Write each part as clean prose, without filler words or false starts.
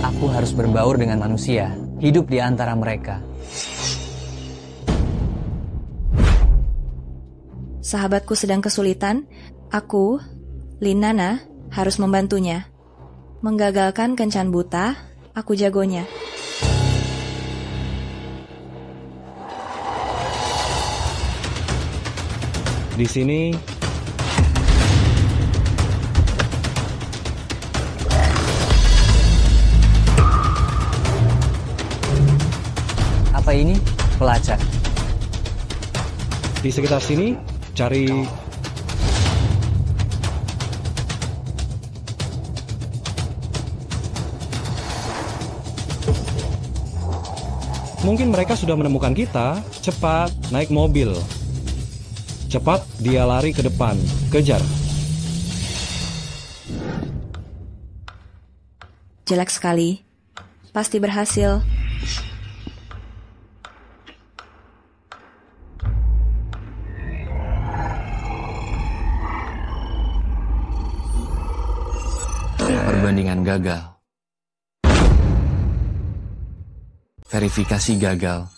Aku harus berbaur dengan manusia, hidup di antara mereka. Sahabatku sedang kesulitan, aku, Linana, harus membantunya. Menggagalkan kencan buta, aku jagonya. Di sini Apa ini? Pelacak. di sekitar sini cari mungkin mereka sudah menemukan kita. Cepat naik mobil. Cepat dia lari ke depan. Kejar. Jelek sekali. Pasti berhasil. Perbandingan gagal. Verifikasi gagal.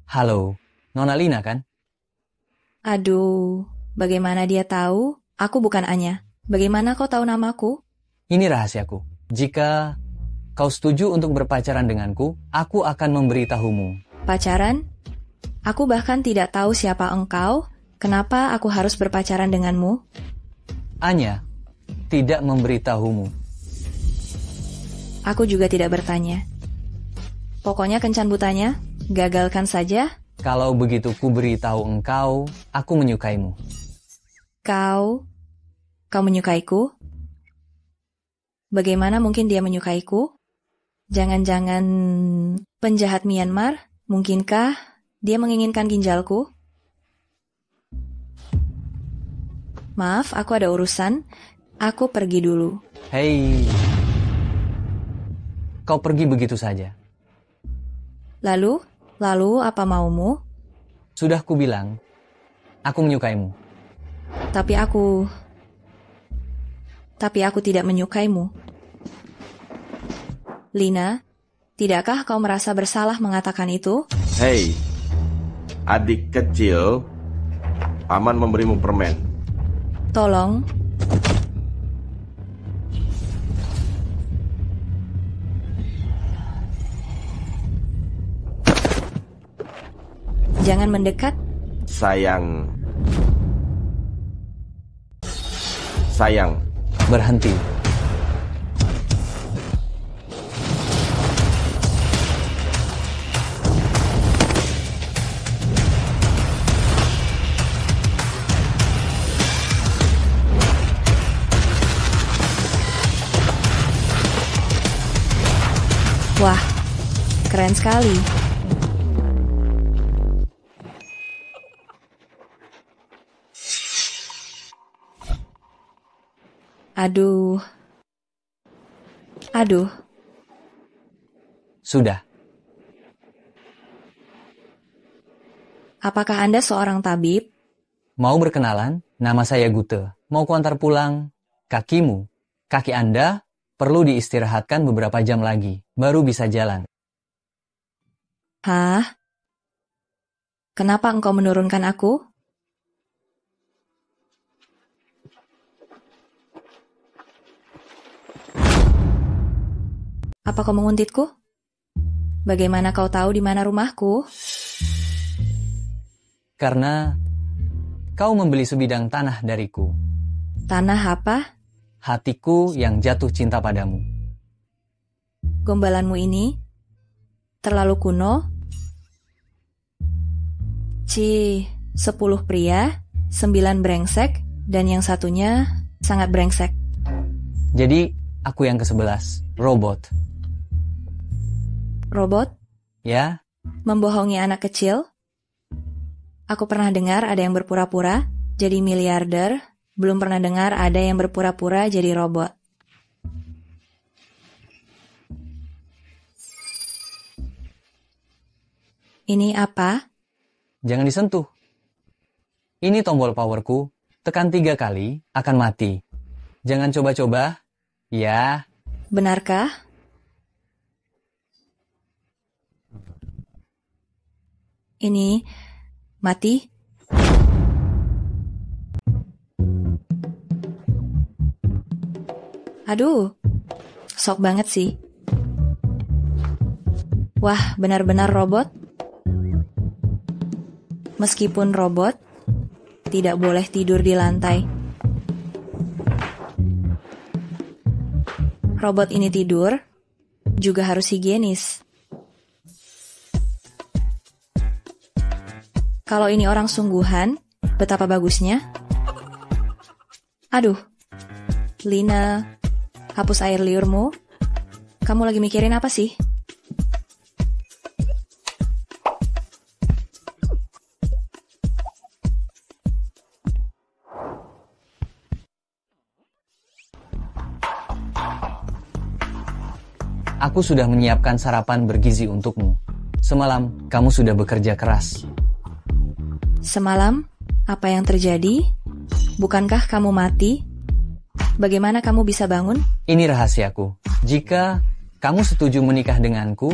Halo, Nona Lina kan? Aduh, bagaimana dia tahu? Aku bukan Anya. Bagaimana kau tahu namaku? Ini rahasiaku. Jika kau setuju untuk berpacaran denganku, aku akan memberitahumu. Pacaran? Aku bahkan tidak tahu siapa engkau. Kenapa aku harus berpacaran denganmu? Anya tidak memberitahumu. Aku juga tidak bertanya. Pokoknya kencan butanya, gagalkan saja. Kalau begitu ku beritahu engkau, aku menyukaimu. Kau menyukaiku? Bagaimana mungkin dia menyukaiku? Jangan-jangan penjahat Myanmar? Mungkinkah dia menginginkan ginjalku? Maaf, aku ada urusan. Aku pergi dulu. Hei, kau pergi begitu saja. Lalu apa maumu? Sudah ku bilang, aku menyukaimu. Tapi aku tidak menyukaimu. Lina, tidakkah kau merasa bersalah mengatakan itu? Hei, adik kecil, paman memberimu permen. Tolong. Jangan mendekat. Sayang. Berhenti. Wah, keren sekali. Aduh. Sudah. Apakah Anda seorang tabib? Mau berkenalan? Nama saya Gute. Mau kuantar pulang? Kaki Anda perlu diistirahatkan beberapa jam lagi, baru bisa jalan. Hah? Kenapa engkau menurunkan aku? Apa kau menguntitku? Bagaimana kau tahu di mana rumahku? Karena kau membeli sebidang tanah dariku. Tanah apa? Hatiku yang jatuh cinta padamu. Gombalanmu ini terlalu kuno. 10 pria, 9 brengsek, dan yang satunya sangat brengsek. Jadi, aku yang ke-11, robot. Robot? Ya, Membohongi anak kecil? Aku pernah dengar ada yang berpura-pura jadi miliarder, belum pernah dengar ada yang berpura-pura jadi robot. Ini apa? jangan disentuh. Ini tombol powerku, tekan 3 kali, akan mati. Jangan coba-coba. Ya, Benarkah? Ini mati? Aduh, sok banget sih. Wah, benar-benar robot. Meskipun robot, tidak boleh tidur di lantai. Robot ini tidur, juga harus higienis. Kalau ini orang sungguhan, betapa bagusnya. Aduh, Lina, hapus air liurmu. Kamu lagi mikirin apa sih? aku sudah menyiapkan sarapan bergizi untukmu. Semalam, kamu sudah bekerja keras. Semalam, apa yang terjadi? Bukankah kamu mati? Bagaimana kamu bisa bangun? Ini rahasiaku. Jika kamu setuju menikah denganku,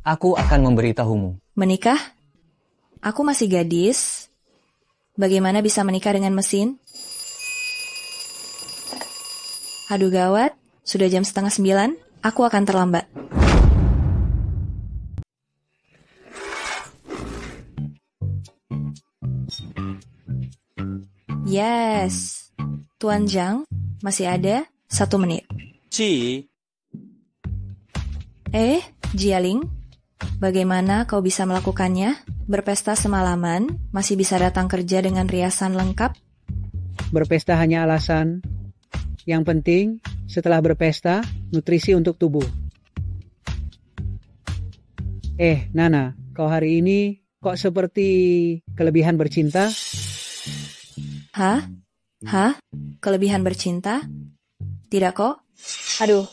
aku akan memberitahumu. Menikah? Aku masih gadis. Bagaimana bisa menikah dengan mesin? Aduh gawat, sudah jam 8:30, aku akan terlambat. Yes, Tuan Zhang, masih ada 1 menit. Jialing, bagaimana kau bisa melakukannya? Berpesta semalaman, masih bisa datang kerja dengan riasan lengkap? Berpesta hanya alasan. Yang penting, setelah berpesta, nutrisi untuk tubuh. Nana, kau hari ini kok seperti kelebihan bercinta? Hah? Kelebihan bercinta? Tidak kok. Aduh,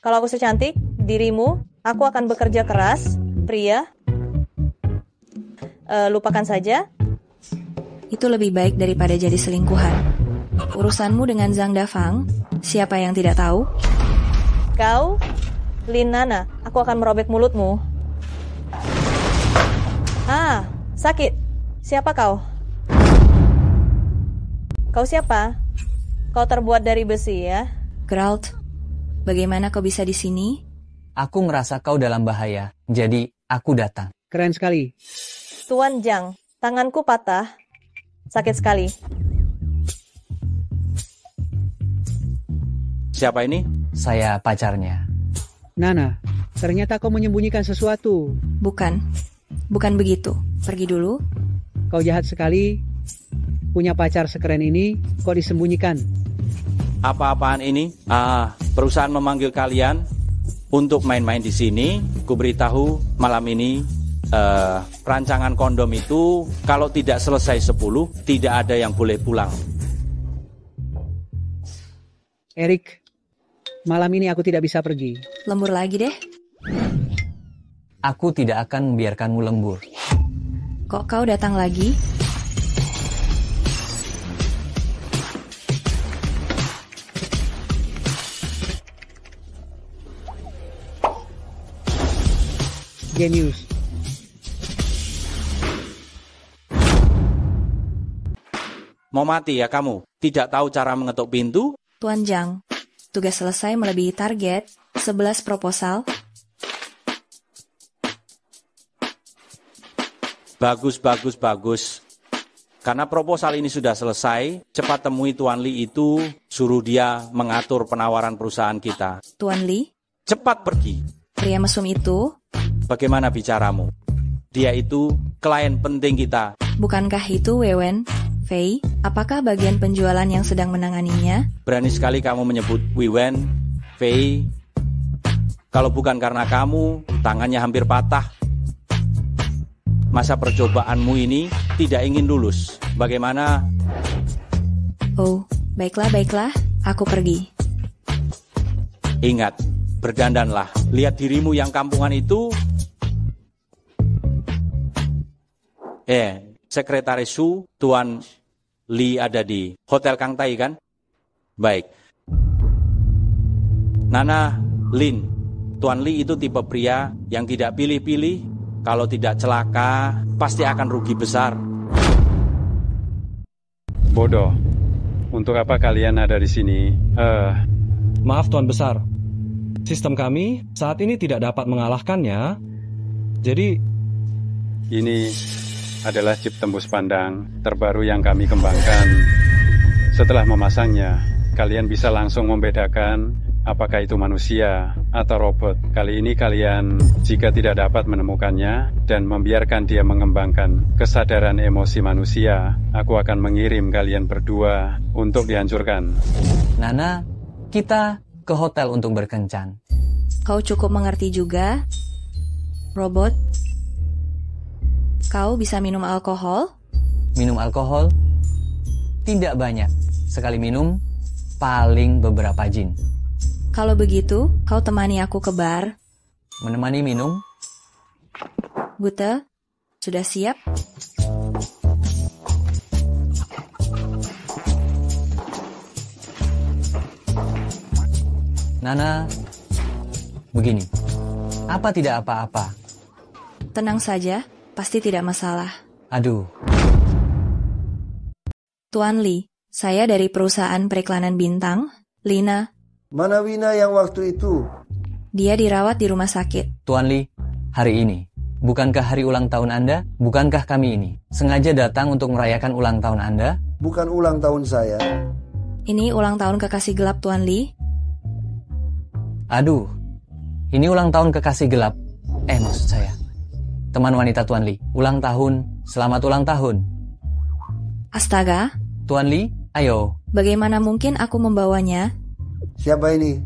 kalau aku secantik dirimu, aku akan bekerja keras, pria. Lupakan saja. Itu lebih baik daripada jadi selingkuhan. Urusanmu dengan Zhang Dafang, siapa yang tidak tahu? Kau, Lin Nana, aku akan merobek mulutmu. Sakit. Siapa kau? Kau siapa? Kau terbuat dari besi ya? Geralt, bagaimana kau bisa di sini? Aku merasa kau dalam bahaya, jadi aku datang. Keren sekali. Tuan Zhang, tanganku patah. Sakit sekali. Siapa ini? Saya pacarnya. Nana, ternyata kau menyembunyikan sesuatu. Bukan begitu. Pergi dulu. Kau jahat sekali. Punya pacar sekeren ini, kok disembunyikan? Apa-apaan ini? Perusahaan memanggil kalian untuk main-main di sini. Kuberitahu malam ini rancangan kondom itu kalau tidak selesai 10, tidak ada yang boleh pulang. Erik, malam ini aku tidak bisa pergi. Lembur lagi deh. Aku tidak akan membiarkanmu lembur. Kok kau datang lagi? Genius. Mau mati ya kamu? Tidak tahu cara mengetuk pintu? Tuan Zhang, tugas selesai melebihi target. 11 proposal. Bagus. Karena proposal ini sudah selesai, cepat temui Tuan Li itu, suruh dia mengatur penawaran perusahaan kita. Tuan Li, Cepat pergi. pria mesum itu, Bagaimana bicaramu? Dia itu klien penting kita. bukankah itu Wewen, Fei? Apakah bagian penjualan yang sedang menanganinya? Berani sekali kamu menyebut Wiwen, Fei. Kalau bukan karena kamu, tangannya hampir patah. Masa percobaanmu ini tidak ingin lulus. Bagaimana? Oh, baiklah, aku pergi. Ingat, berdandanlah. Lihat dirimu yang kampungan itu. Sekretaris Su, Tuan Li ada di Hotel Kang Tai kan? Baik. Nana, Lin, Tuan Lee itu tipe pria yang tidak pilih-pilih. Kalau tidak celaka, pasti akan rugi besar. Bodoh. Untuk apa kalian ada di sini? Maaf Tuan Besar. Sistem kami saat ini tidak dapat mengalahkannya. Jadi, Ini adalah chip tembus pandang terbaru yang kami kembangkan. Setelah memasangnya, kalian bisa langsung membedakan apakah itu manusia atau robot. Kali ini kalian, jika tidak dapat menemukannya dan membiarkan dia mengembangkan kesadaran emosi manusia, aku akan mengirim kalian berdua untuk dihancurkan. Nana, kita ke hotel untuk berkencan. Kau cukup mengerti juga, robot. Kau bisa minum alkohol? Minum alkohol? Tidak banyak. Sekali minum, paling beberapa gin. Kalau begitu, kau temani aku ke bar. Menemani minum? Gute, sudah siap? Nana, begini. Apa tidak apa-apa? Tenang saja, pasti tidak masalah. Aduh, Tuan Lee, saya dari perusahaan periklanan bintang, Lina. Mana Wina yang waktu itu? Dia dirawat di rumah sakit. Tuan Lee, hari ini, bukankah hari ulang tahun Anda? Bukankah kami ini sengaja datang untuk merayakan ulang tahun Anda? Bukan ulang tahun saya. Ini ulang tahun kekasih gelap Tuan Lee. Aduh, ini ulang tahun kekasih gelap. Maksud saya, teman wanita Tuan Lee, ulang tahun, selamat ulang tahun. Astaga, Tuan Lee, ayo. bagaimana mungkin aku membawanya? Siapa ini?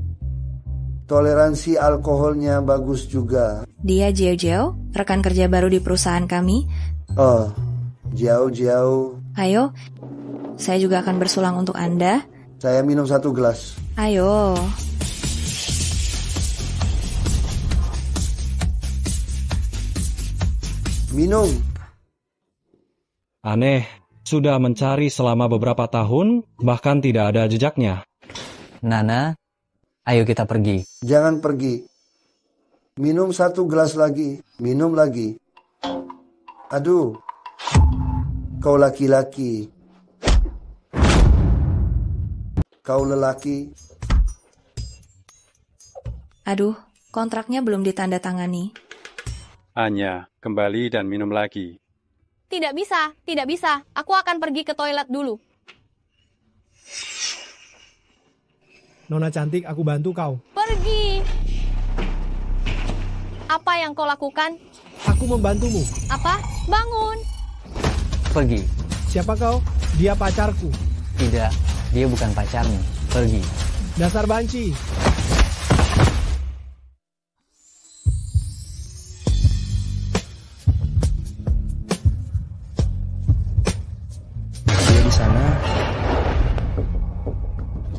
Toleransi alkoholnya bagus juga. Dia Jeo, rekan kerja baru di perusahaan kami. Oh, jauh-jauh. Ayo, saya juga akan bersulang untuk Anda. Saya minum 1 gelas. Ayo. Minum. aneh. Sudah mencari selama beberapa tahun, bahkan tidak ada jejaknya. Nana, ayo kita pergi. Jangan pergi. Minum 1 gelas lagi. Minum lagi. Aduh. Kau laki-laki. Kau lelaki. Aduh, kontraknya belum ditandatangani. Anya, kembali dan minum lagi. Tidak bisa, tidak bisa. Aku akan pergi ke toilet dulu. Nona cantik, aku bantu kau. Pergi. Apa yang kau lakukan? Aku membantumu. Apa? Bangun. Pergi. Siapa kau? Dia pacarku. Tidak, dia bukan pacarmu. Pergi. Dasar banci. Dia di sana.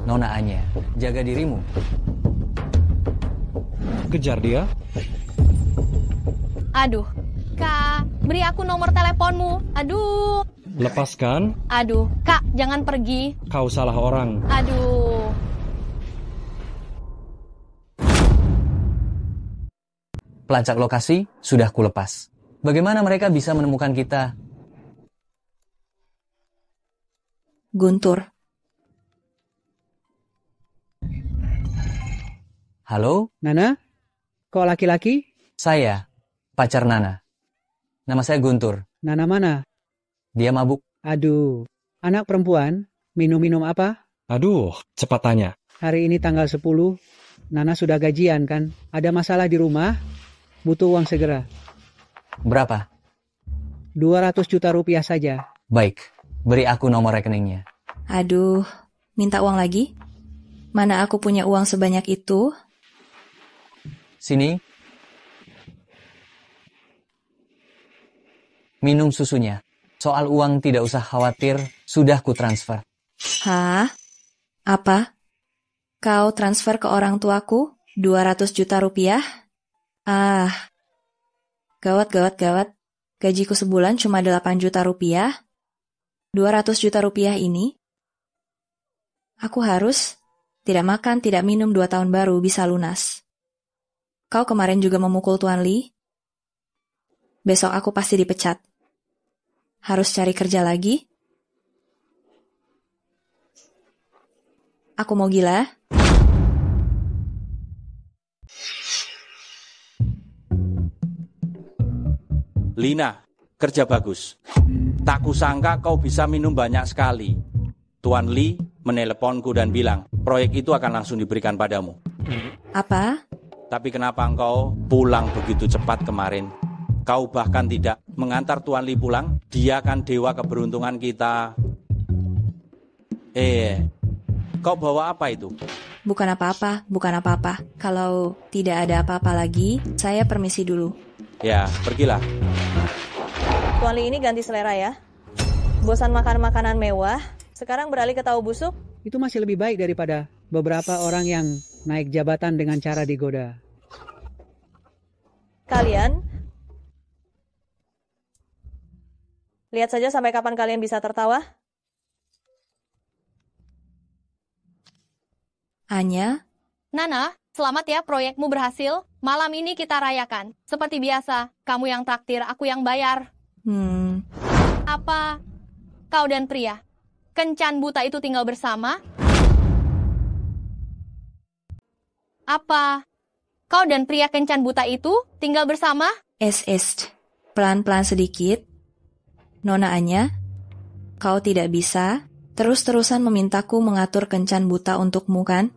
Nona Anya, jaga dirimu. Kejar dia. Aduh, Kak, beri aku nomor teleponmu. Aduh. Lepaskan. Aduh, Kak, jangan pergi. Kau salah orang. Aduh. Pelacak lokasi sudah kulepas. Bagaimana mereka bisa menemukan kita? Guntur. Halo? Nana? Kok laki-laki? Saya, pacar Nana. Nama saya Guntur. Nana mana? Dia mabuk. Aduh, anak perempuan, minum-minum apa? Aduh, cepat tanya. Hari ini tanggal 10, Nana sudah gajian kan? Ada masalah di rumah? Butuh uang segera. Berapa? 200 juta rupiah saja. Baik, beri aku nomor rekeningnya. Aduh, minta uang lagi? Mana aku punya uang sebanyak itu? Sini. Minum susunya. Soal uang tidak usah khawatir, sudah ku transfer. Hah? Apa? Kau transfer ke orang tuaku 200 juta rupiah? Ah, gawat. Gajiku sebulan cuma 8 juta rupiah. 200 juta rupiah ini? Aku harus tidak makan, tidak minum 2 tahun baru bisa lunas. Kau kemarin juga memukul Tuan Lee. Besok aku pasti dipecat. Harus cari kerja lagi. Aku mau gila. Lina, kerja bagus. Tak kusangka kau bisa minum banyak sekali. Tuan Lee meneleponku dan bilang, proyek itu akan langsung diberikan padamu. Apa? Tapi kenapa engkau pulang begitu cepat kemarin? Kau bahkan tidak mengantar Tuan Lee pulang? Dia kan dewa keberuntungan kita. Kau bawa apa itu? Bukan apa-apa, bukan apa-apa. Kalau tidak ada apa-apa lagi, saya permisi dulu. Ya, pergilah. Tuan Lee ini ganti selera ya. Bosan makan makanan mewah, sekarang beralih ke tahu busuk. Itu masih lebih baik daripada beberapa orang yang naik jabatan dengan cara digoda. Kalian lihat saja sampai kapan kalian bisa tertawa. Anya? Nana, selamat ya proyekmu berhasil. Malam ini kita rayakan. Seperti biasa, kamu yang traktir, aku yang bayar. Apa kau dan pria kencan buta itu tinggal bersama? Apa kau dan pria kencan buta itu tinggal bersama? Pelan-pelan sedikit. Nona Anya, kau tidak bisa terus-terusan memintaku mengatur kencan buta untukmu kan?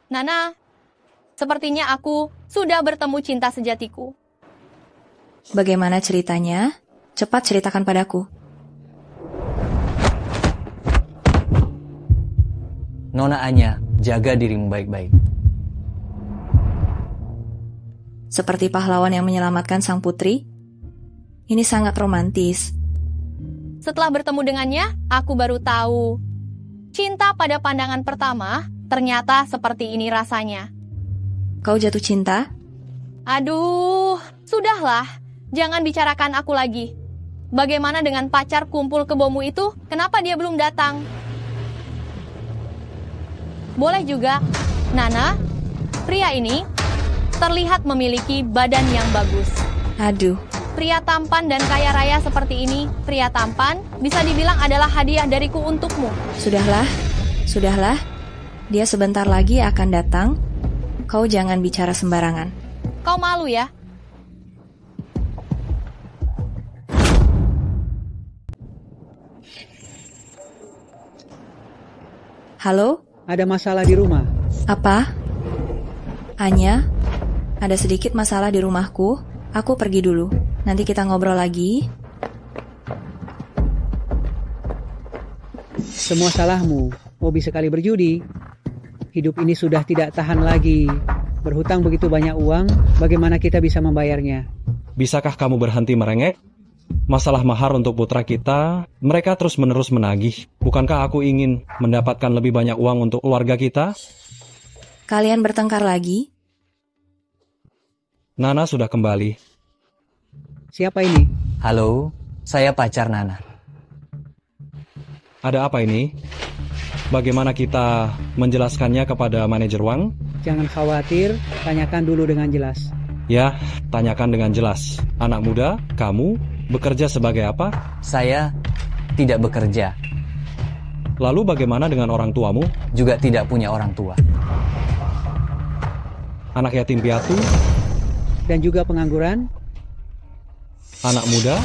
Nana, sepertinya aku sudah bertemu cinta sejatiku. Bagaimana ceritanya? Cepat ceritakan padaku. Nona Anya, jaga dirimu baik-baik. Seperti pahlawan yang menyelamatkan sang putri? Ini sangat romantis. Setelah bertemu dengannya, aku baru tahu. Cinta pada pandangan pertama, ternyata seperti ini rasanya. Kau jatuh cinta? Aduh, sudahlah. Jangan bicarakan aku lagi. Bagaimana dengan pacar kumpul kebomu itu? Kenapa dia belum datang? Boleh juga, Nana, pria ini terlihat memiliki badan yang bagus. Aduh. Pria tampan dan kaya raya seperti ini, pria tampan, bisa dibilang adalah hadiah dariku untukmu. Sudahlah. Dia sebentar lagi akan datang. Kau jangan bicara sembarangan. Kau malu ya? Halo? Ada masalah di rumah. Apa? Anya, ada sedikit masalah di rumahku. Aku pergi dulu. Nanti kita ngobrol lagi. Semua salahmu. Hobi sekali berjudi. Hidup ini sudah tidak tahan lagi. Berhutang begitu banyak uang, bagaimana kita bisa membayarnya? Bisakah kamu berhenti merengek? Masalah mahar untuk putra kita, mereka terus-menerus menagih. Bukankah aku ingin mendapatkan lebih banyak uang untuk keluarga kita? Kalian bertengkar lagi? Nana sudah kembali. Siapa ini? Halo, saya pacar Nana. Ada apa ini? Bagaimana kita menjelaskannya kepada manajer Wang? Jangan khawatir, tanyakan dulu dengan jelas. Ya, tanyakan dengan jelas. Anak muda, kamu bekerja sebagai apa? Saya tidak bekerja. Lalu bagaimana dengan orang tuamu? Juga tidak punya orang tua. Anak yatim piatu? Dan juga pengangguran? Anak muda,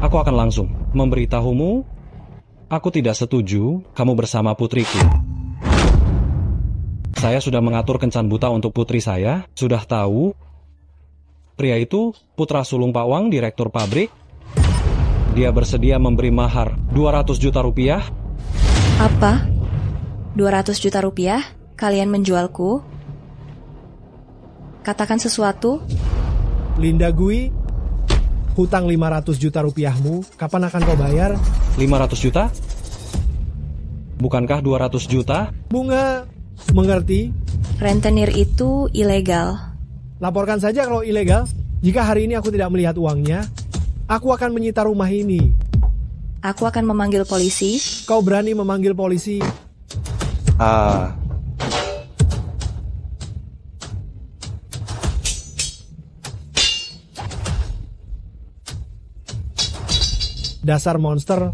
aku akan langsung memberitahumu, aku tidak setuju kamu bersama putriku. Saya sudah mengatur kencan buta untuk putri saya, sudah tahu. Pria itu putra sulung Pak Wang, direktur pabrik. Dia bersedia memberi mahar 200 juta rupiah. Apa? 200 juta rupiah? Kalian menjualku? Katakan sesuatu. Linda Gui, hutang 500 juta rupiahmu, kapan akan kau bayar? 500 juta? Bukankah 200 juta? Bunga, mengerti? Rentenir itu ilegal. Laporkan saja kalau ilegal. Jika hari ini aku tidak melihat uangnya, aku akan menyita rumah ini. Aku akan memanggil polisi. Kau berani memanggil polisi? Dasar monster,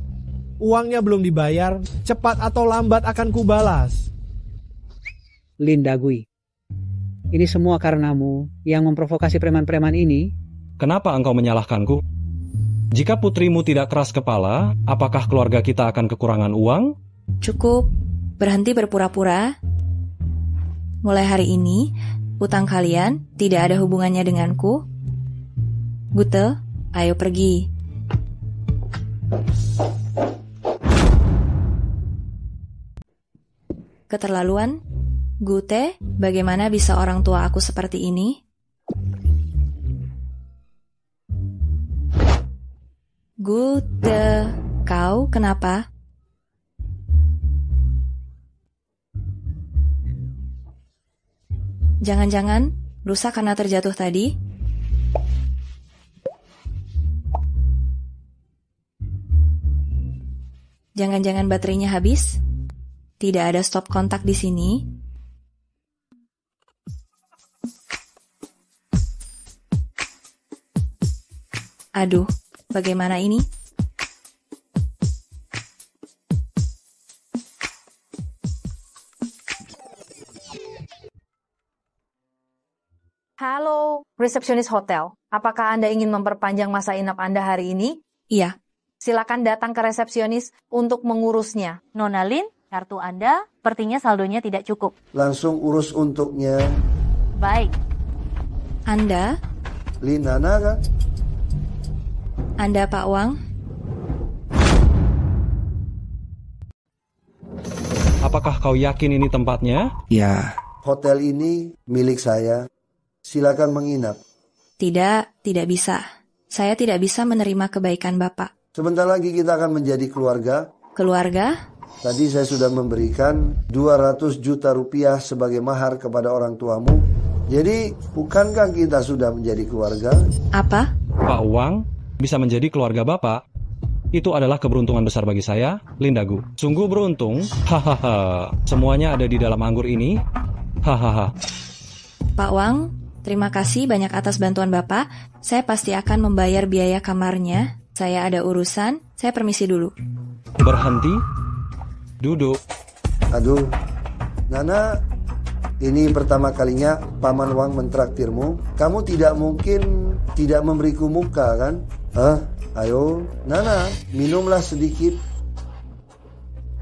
uangnya belum dibayar, cepat atau lambat akan kubalas. Linda Gui, ini semua karenamu yang memprovokasi preman-preman ini. Kenapa engkau menyalahkanku? Jika putrimu tidak keras kepala, apakah keluarga kita akan kekurangan uang? Cukup, berhenti berpura-pura. Mulai hari ini, utang kalian tidak ada hubungannya denganku. Gute, ayo pergi. Keterlaluan. Gute, bagaimana bisa orang tua aku seperti ini? Gute, kau kenapa? Jangan-jangan rusak karena terjatuh tadi? Jangan-jangan baterainya habis? Tidak ada stop kontak di sini. Aduh, bagaimana ini? Halo, resepsionis hotel. Apakah Anda ingin memperpanjang masa inap Anda hari ini? Iya. Silakan datang ke resepsionis untuk mengurusnya. Nona Lin, kartu Anda sepertinya saldonya tidak cukup. Langsung urus untuknya. Baik. Anda? Linana kan? Anda Pak Wang? Apakah kau yakin ini tempatnya? Ya. Hotel ini milik saya. Silakan menginap. Tidak bisa. Saya tidak bisa menerima kebaikan Bapak. Sebentar lagi kita akan menjadi keluarga. Keluarga? Tadi saya sudah memberikan 200 juta rupiah sebagai mahar kepada orang tuamu. Jadi, bukankah kita sudah menjadi keluarga? Apa? Pak Wang bisa menjadi keluarga Bapak. Itu adalah keberuntungan besar bagi saya, Linda Gu. Sungguh beruntung. Hahaha. Semuanya ada di dalam anggur ini. Hahaha. Pak Wang, terima kasih banyak atas bantuan Bapak. Saya pasti akan membayar biaya kamarnya. Saya ada urusan. Saya permisi dulu. Berhenti. Duduk. Aduh, Nana, ini pertama kalinya Paman Wang mentraktirmu. Kamu tidak mungkin tidak memberiku muka, kan? Hah? Ayo, Nana, minumlah sedikit.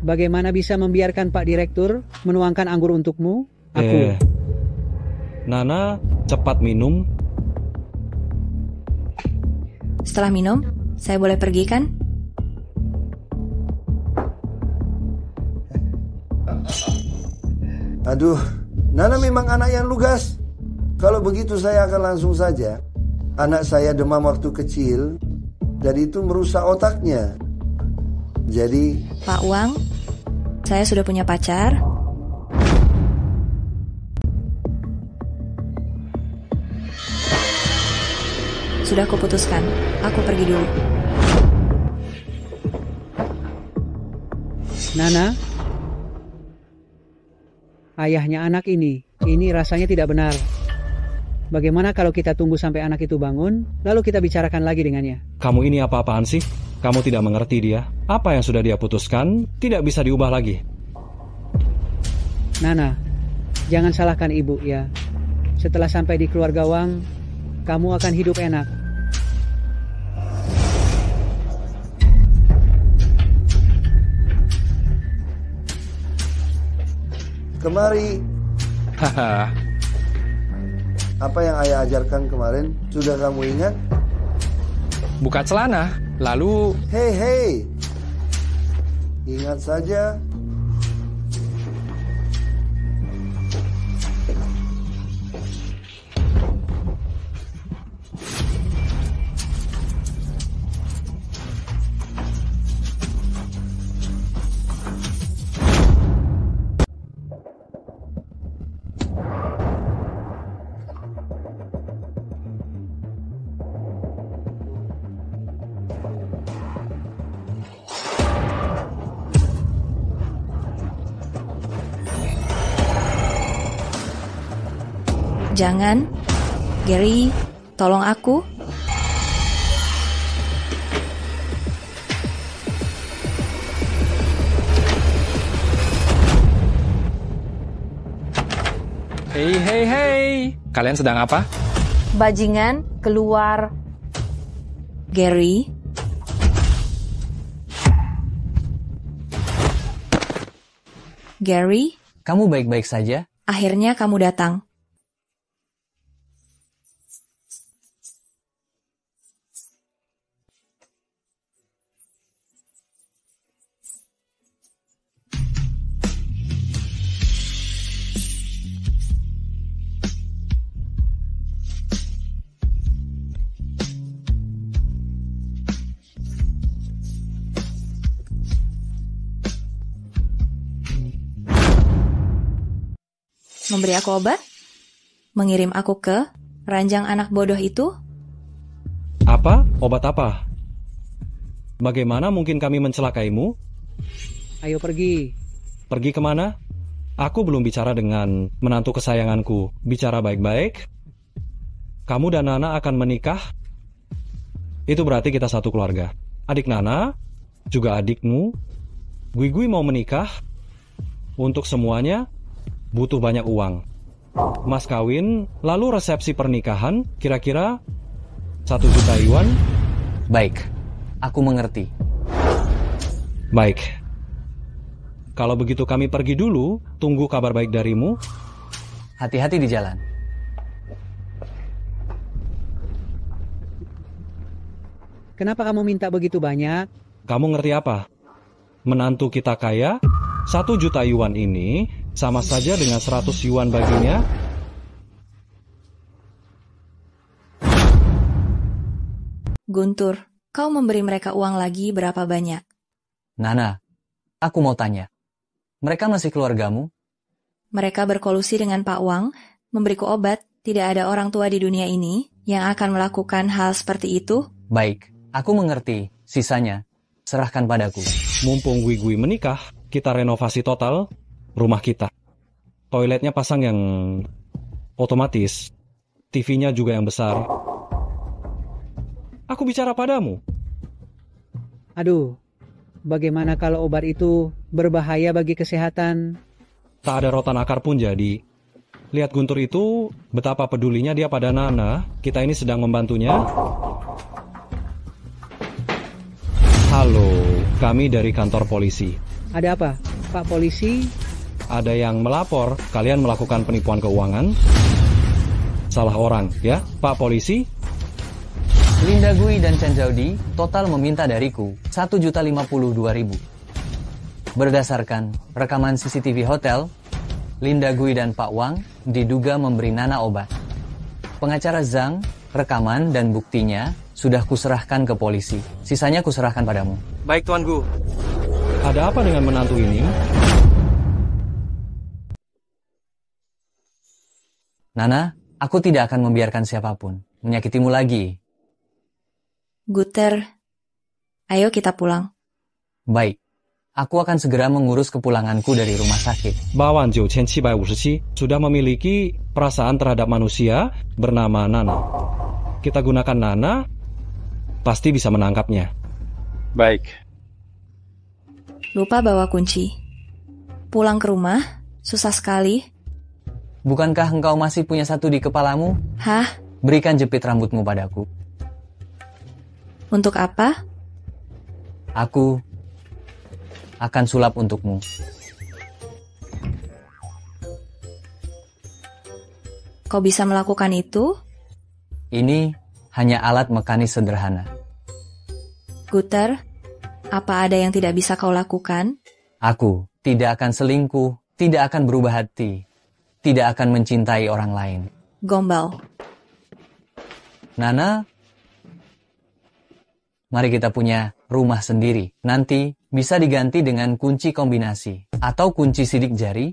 Bagaimana bisa membiarkan Pak Direktur menuangkan anggur untukmu? Aku. Nana, cepat minum. Setelah minum, saya boleh pergi kan? Aduh, Nana memang anak yang lugas. Kalau begitu saya akan langsung saja. Anak saya demam waktu kecil, dan itu merusak otaknya. Jadi... Pak Wang, saya sudah punya pacar. Sudah kuputuskan, aku pergi dulu. Nana, ayahnya anak ini rasanya tidak benar. Bagaimana kalau kita tunggu sampai anak itu bangun, lalu kita bicarakan lagi dengannya? Kamu ini apa-apaan sih? Kamu tidak mengerti dia. Apa yang sudah dia putuskan, tidak bisa diubah lagi. Nana, jangan salahkan ibu ya. Setelah sampai di keluarga Wang, kamu akan hidup enak. Kemari. Haha. Apa yang ayah ajarkan kemarin, sudah kamu ingat? Buka celana, lalu... Hei. Ingat saja. Jangan. Gary, tolong aku. Hei. Kalian sedang apa? Bajingan, keluar. Gary. Gary, Kamu baik-baik saja? akhirnya kamu datang. Memberi aku obat? Mengirim aku ke ranjang anak bodoh itu? Apa? Obat apa? Bagaimana mungkin kami mencelakaimu? Ayo pergi. Pergi kemana? Aku belum bicara dengan menantu kesayanganku. Bicara baik-baik. Kamu dan Nana akan menikah? Itu berarti kita satu keluarga. Adik Nana, juga adikmu. Gui mau menikah. Untuk semuanya, butuh banyak uang. Mas kawin, lalu resepsi pernikahan, kira-kira 1 juta yuan? Baik, aku mengerti. Baik. Kalau begitu kami pergi dulu, tunggu kabar baik darimu. Hati-hati di jalan. Kenapa kamu minta begitu banyak? Kamu ngerti apa? Menantu kita kaya, 1 juta yuan ini sama saja dengan 100 yuan baginya. Guntur, kau memberi mereka uang lagi berapa banyak? Nana, aku mau tanya. Mereka masih keluargamu? Mereka berkolusi dengan Pak Wang, memberiku obat. Tidak ada orang tua di dunia ini yang akan melakukan hal seperti itu. Baik, aku mengerti. Sisanya, serahkan padaku. Mumpung Gui menikah, kita renovasi total rumah kita. Toiletnya pasang yang otomatis. TV-nya juga yang besar. Aku bicara padamu. Aduh, bagaimana kalau obat itu berbahaya bagi kesehatan? Tak ada rotan akar pun jadi. Lihat Guntur itu, betapa pedulinya dia pada Nana. Kita ini sedang membantunya. Halo, kami dari kantor polisi. Ada apa, Pak Polisi? Ada yang melapor kalian melakukan penipuan keuangan. Salah orang, ya, Pak Polisi? Linda Gui dan Chen Zhaodi total meminta dariku 1.052.000. Berdasarkan rekaman CCTV hotel, Linda Gui dan Pak Wang diduga memberi Nana obat. Pengacara Zhang, rekaman dan buktinya sudah kuserahkan ke polisi. Sisanya kuserahkan padamu. Baik, Tuan Gu. Ada apa dengan menantu ini? Nana, aku tidak akan membiarkan siapapun menyakitimu lagi. Guter, ayo kita pulang. Baik, aku akan segera mengurus kepulanganku dari rumah sakit. Bawan 9757 sudah memiliki perasaan terhadap manusia bernama Nana. Kita gunakan Nana, pasti bisa menangkapnya. Baik. Lupa bawa kunci. Pulang ke rumah, susah sekali. Bukankah engkau masih punya satu di kepalamu? Hah? Berikan jepit rambutmu padaku. Untuk apa? Aku akan sulap untukmu. Kau bisa melakukan itu? Ini hanya alat mekanis sederhana. Guter, apa ada yang tidak bisa kau lakukan? Aku tidak akan selingkuh, tidak akan berubah hati, tidak akan mencintai orang lain. Gombal. Nana, mari kita punya rumah sendiri. Nanti bisa diganti dengan kunci kombinasi atau kunci sidik jari.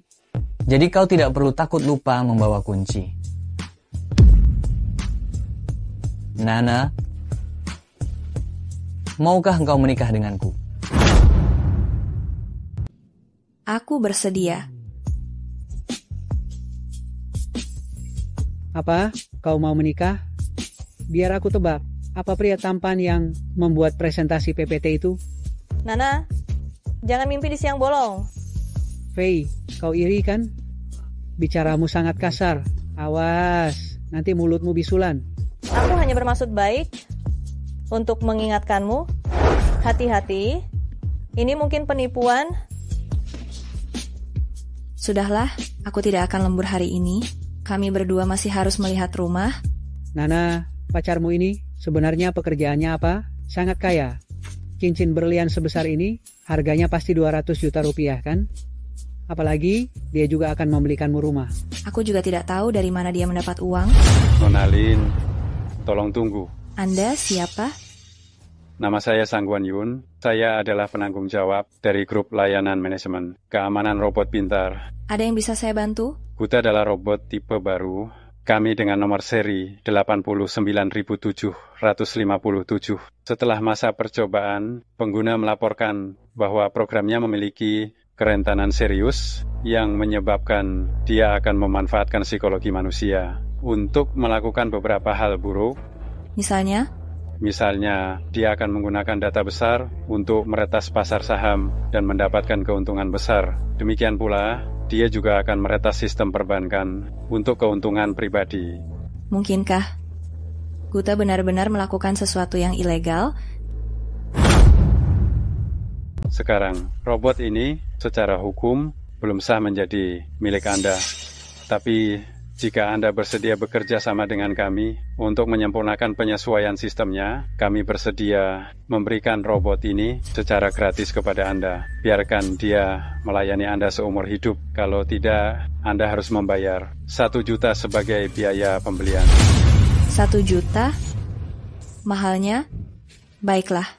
Jadi kau tidak perlu takut lupa membawa kunci. Nana, maukah engkau menikah denganku? Aku bersedia. Apa? Kau mau menikah? Biar aku tebak, apa pria tampan yang membuat presentasi PPT itu? Nana, jangan mimpi di siang bolong. Fei, kau iri kan? Bicaramu sangat kasar. Awas, nanti mulutmu bisulan. Aku hanya bermaksud baik untuk mengingatkanmu. Hati-hati, ini mungkin penipuan. Sudahlah, aku tidak akan lembur hari ini. Kami berdua masih harus melihat rumah. Nana, pacarmu ini sebenarnya pekerjaannya apa? Sangat kaya. Cincin berlian sebesar ini, harganya pasti 200 juta rupiah kan? Apalagi, dia juga akan membelikanmu rumah. Aku juga tidak tahu dari mana dia mendapat uang. Nona Lin, tolong tunggu. Anda siapa? Nama saya Sangguan Yun. Saya adalah penanggung jawab dari grup layanan manajemen keamanan robot pintar. Ada yang bisa saya bantu? Guta adalah robot tipe baru. Kami dengan nomor seri 89757. Setelah masa percobaan, pengguna melaporkan bahwa programnya memiliki kerentanan serius yang menyebabkan dia akan memanfaatkan psikologi manusia untuk melakukan beberapa hal buruk. Misalnya, dia akan menggunakan data besar untuk meretas pasar saham dan mendapatkan keuntungan besar. Demikian pula, dia juga akan meretas sistem perbankan untuk keuntungan pribadi. Mungkinkah Guta benar-benar melakukan sesuatu yang ilegal? Sekarang, robot ini secara hukum belum sah menjadi milik Anda. Tapi, jika Anda bersedia bekerja sama dengan kami untuk menyempurnakan penyesuaian sistemnya, kami bersedia memberikan robot ini secara gratis kepada Anda. Biarkan dia melayani Anda seumur hidup. Kalau tidak, Anda harus membayar 1 juta sebagai biaya pembelian. 1 juta? Mahalnya? Baiklah.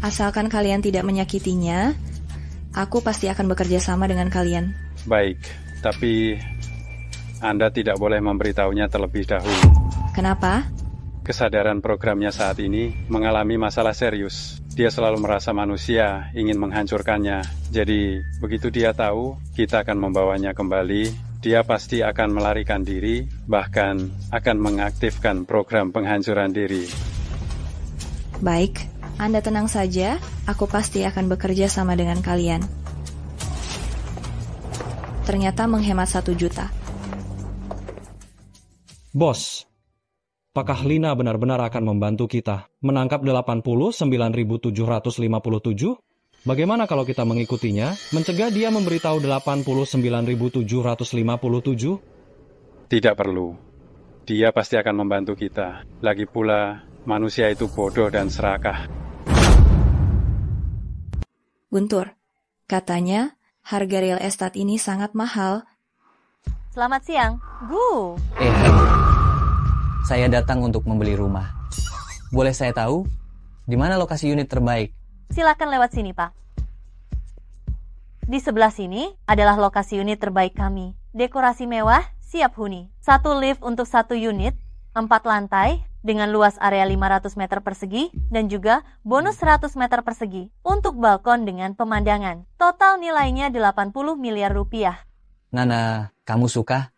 Asalkan kalian tidak menyakitinya, aku pasti akan bekerja sama dengan kalian. Baik, tapi Anda tidak boleh memberitahunya terlebih dahulu. Kenapa? Kesadaran programnya saat ini mengalami masalah serius. Dia selalu merasa manusia ingin menghancurkannya. Jadi, begitu dia tahu kita akan membawanya kembali, dia pasti akan melarikan diri, bahkan akan mengaktifkan program penghancuran diri. Baik, Anda tenang saja, aku pasti akan bekerja sama dengan kalian. Ternyata menghemat 1 juta. Bos, apakah Lina benar-benar akan membantu kita menangkap 89.757? Bagaimana kalau kita mengikutinya, mencegah dia memberitahu 89.757? Tidak perlu. Dia pasti akan membantu kita. Lagi pula, manusia itu bodoh dan serakah. Guntur, katanya harga real estate ini sangat mahal. Selamat siang, Gu. Saya datang untuk membeli rumah. Boleh saya tahu di mana lokasi unit terbaik? Silakan lewat sini, Pak. Di sebelah sini adalah lokasi unit terbaik kami. Dekorasi mewah, siap huni. 1 lift untuk 1 unit, 4 lantai, dengan luas area 500 meter persegi, dan juga bonus 100 meter persegi untuk balkon dengan pemandangan. Total nilainya 80 miliar rupiah. Nana, kamu suka?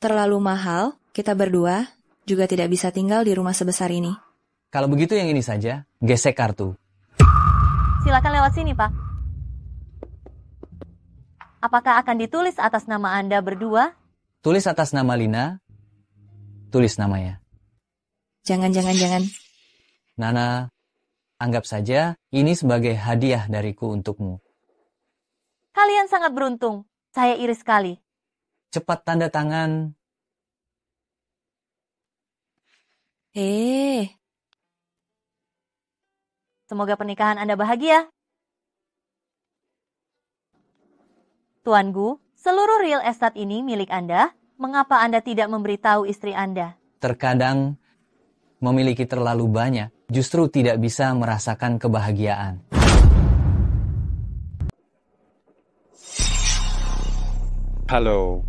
Terlalu mahal, kita berdua juga tidak bisa tinggal di rumah sebesar ini. Kalau begitu yang ini saja, gesek kartu. Silakan lewat sini, Pak. Apakah akan ditulis atas nama Anda berdua? Tulis atas nama Lina, tulis namanya. Jangan. Nana, anggap saja ini sebagai hadiah dariku untukmu. Kalian sangat beruntung. Saya iri sekali. Cepat tanda tangan. Semoga pernikahan Anda bahagia. Tuan Gu, seluruh real estate ini milik Anda. Mengapa Anda tidak memberitahu istri Anda? Terkadang memiliki terlalu banyak, justru tidak bisa merasakan kebahagiaan. Halo.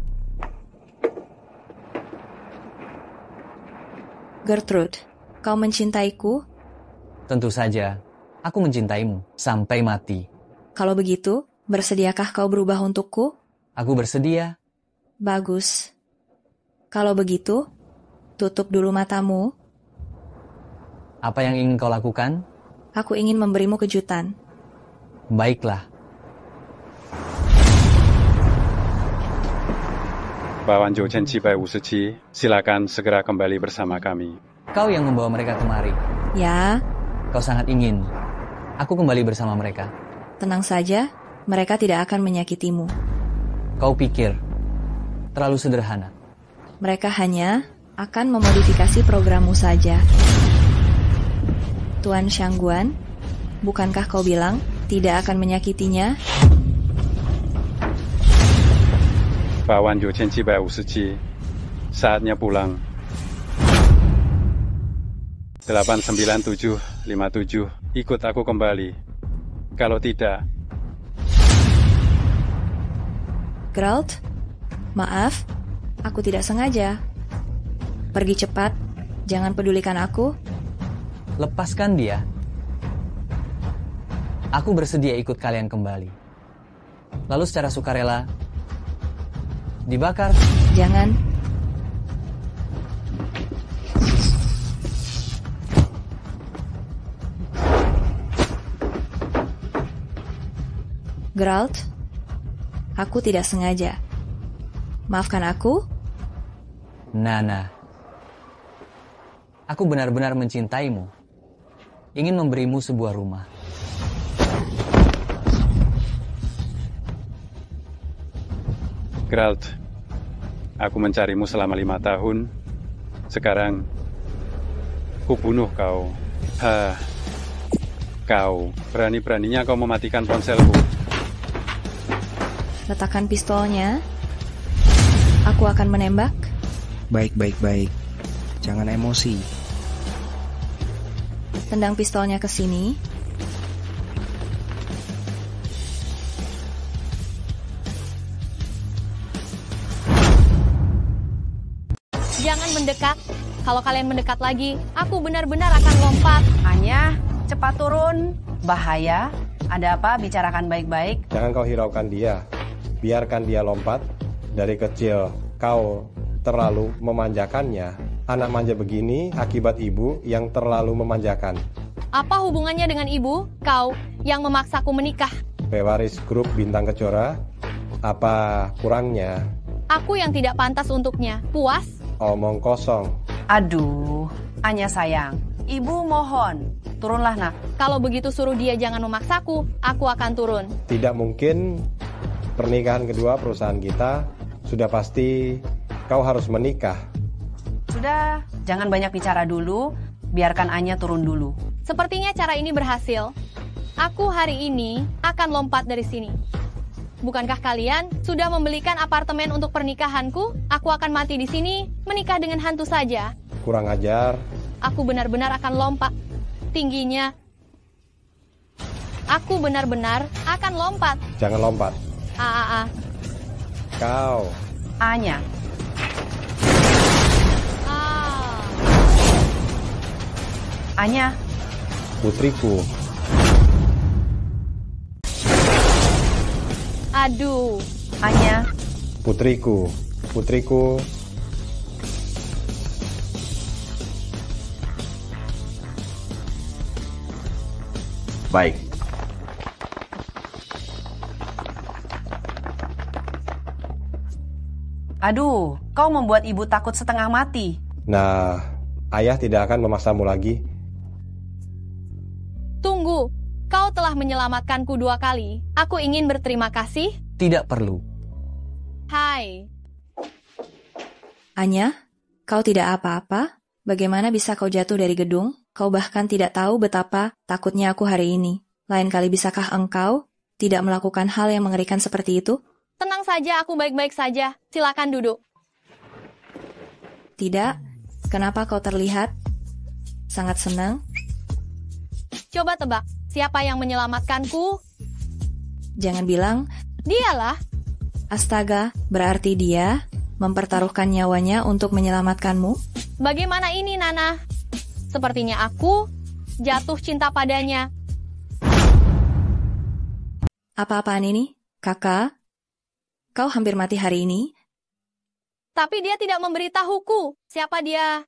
Gertrude, kau mencintaiku? Tentu saja, aku mencintaimu sampai mati. Kalau begitu, bersediakah kau berubah untukku? Aku bersedia. Bagus. Kalau begitu, tutup dulu matamu. Apa yang ingin kau lakukan? Aku ingin memberimu kejutan. Baiklah. Pak Wan Zhou Chen 757, silakan segera kembali bersama kami. Kau yang membawa mereka kemari. Ya. Kau sangat ingin aku kembali bersama mereka. Tenang saja, mereka tidak akan menyakitimu. Kau pikir terlalu sederhana. Mereka hanya akan memodifikasi programmu saja. Tuan Shangguan, bukankah kau bilang tidak akan menyakitinya? Pak Wan Zhou Chen 757, saatnya pulang. 89757, ikut aku kembali. Kalau tidak... Geralt, maaf, aku tidak sengaja. Pergi cepat, jangan pedulikan aku. Lepaskan dia. Aku bersedia ikut kalian kembali. Lalu secara sukarela, dibakar. Jangan. Geralt, aku tidak sengaja. Maafkan aku. Nana, aku benar-benar mencintaimu. Ingin memberimu sebuah rumah. Geralt, aku mencarimu selama 5 tahun. Sekarang, kubunuh kau. Kau, berani-beraninya kau mematikan ponselku. Letakkan pistolnya. Aku akan menembak. Baik. Jangan emosi. Tendang pistolnya ke sini. Jangan mendekat. Kalau kalian mendekat lagi, aku benar-benar akan lompat. Anya, cepat turun. Bahaya. Ada apa? Bicarakan baik-baik. Jangan kau hiraukan dia. Biarkan dia lompat. Dari kecil kau terlalu memanjakannya. Anak manja begini akibat ibu yang terlalu memanjakan. Apa hubungannya dengan ibu? Kau yang memaksaku menikah. Pewaris grup Bintang Kejora. Apa kurangnya? Aku yang tidak pantas untuknya. Puas? Omong kosong. Aduh, Anya sayang. Ibu mohon, turunlah nak. Kalau begitu suruh dia jangan memaksaku, aku akan turun. Tidak mungkin. Pernikahan kedua perusahaan kita sudah pasti kau harus menikah. Sudah, jangan banyak bicara dulu. Biarkan Anya turun dulu. Sepertinya cara ini berhasil. Aku hari ini akan lompat dari sini. Bukankah kalian sudah membelikan apartemen untuk pernikahanku? Aku akan mati di sini, menikah dengan hantu saja. Kurang ajar. Aku benar-benar akan lompat. Tingginya. Aku benar-benar akan lompat. Jangan lompat. Kau. Anya. Anya. Putriku. Aduh. Anya. Putriku. Baik. Aduh, kau membuat ibu takut setengah mati. Nah, ayah tidak akan memaksamu lagi. Tunggu, kau telah menyelamatkanku 2 kali. Aku ingin berterima kasih. Tidak perlu. Hai. Anya, kau tidak apa-apa? Bagaimana bisa kau jatuh dari gedung? Kau bahkan tidak tahu betapa takutnya aku hari ini. Lain kali bisakah engkau tidak melakukan hal yang mengerikan seperti itu? Tenang saja, aku baik-baik saja. Silakan duduk. Tidak. Kenapa kau terlihat sangat senang? Coba tebak, siapa yang menyelamatkanku? Jangan bilang, dialah. Astaga, berarti dia mempertaruhkan nyawanya untuk menyelamatkanmu? Bagaimana ini, Nana? Sepertinya aku jatuh cinta padanya. Apa-apaan ini, kakak? Kau hampir mati hari ini? Tapi dia tidak memberitahuku. Siapa dia?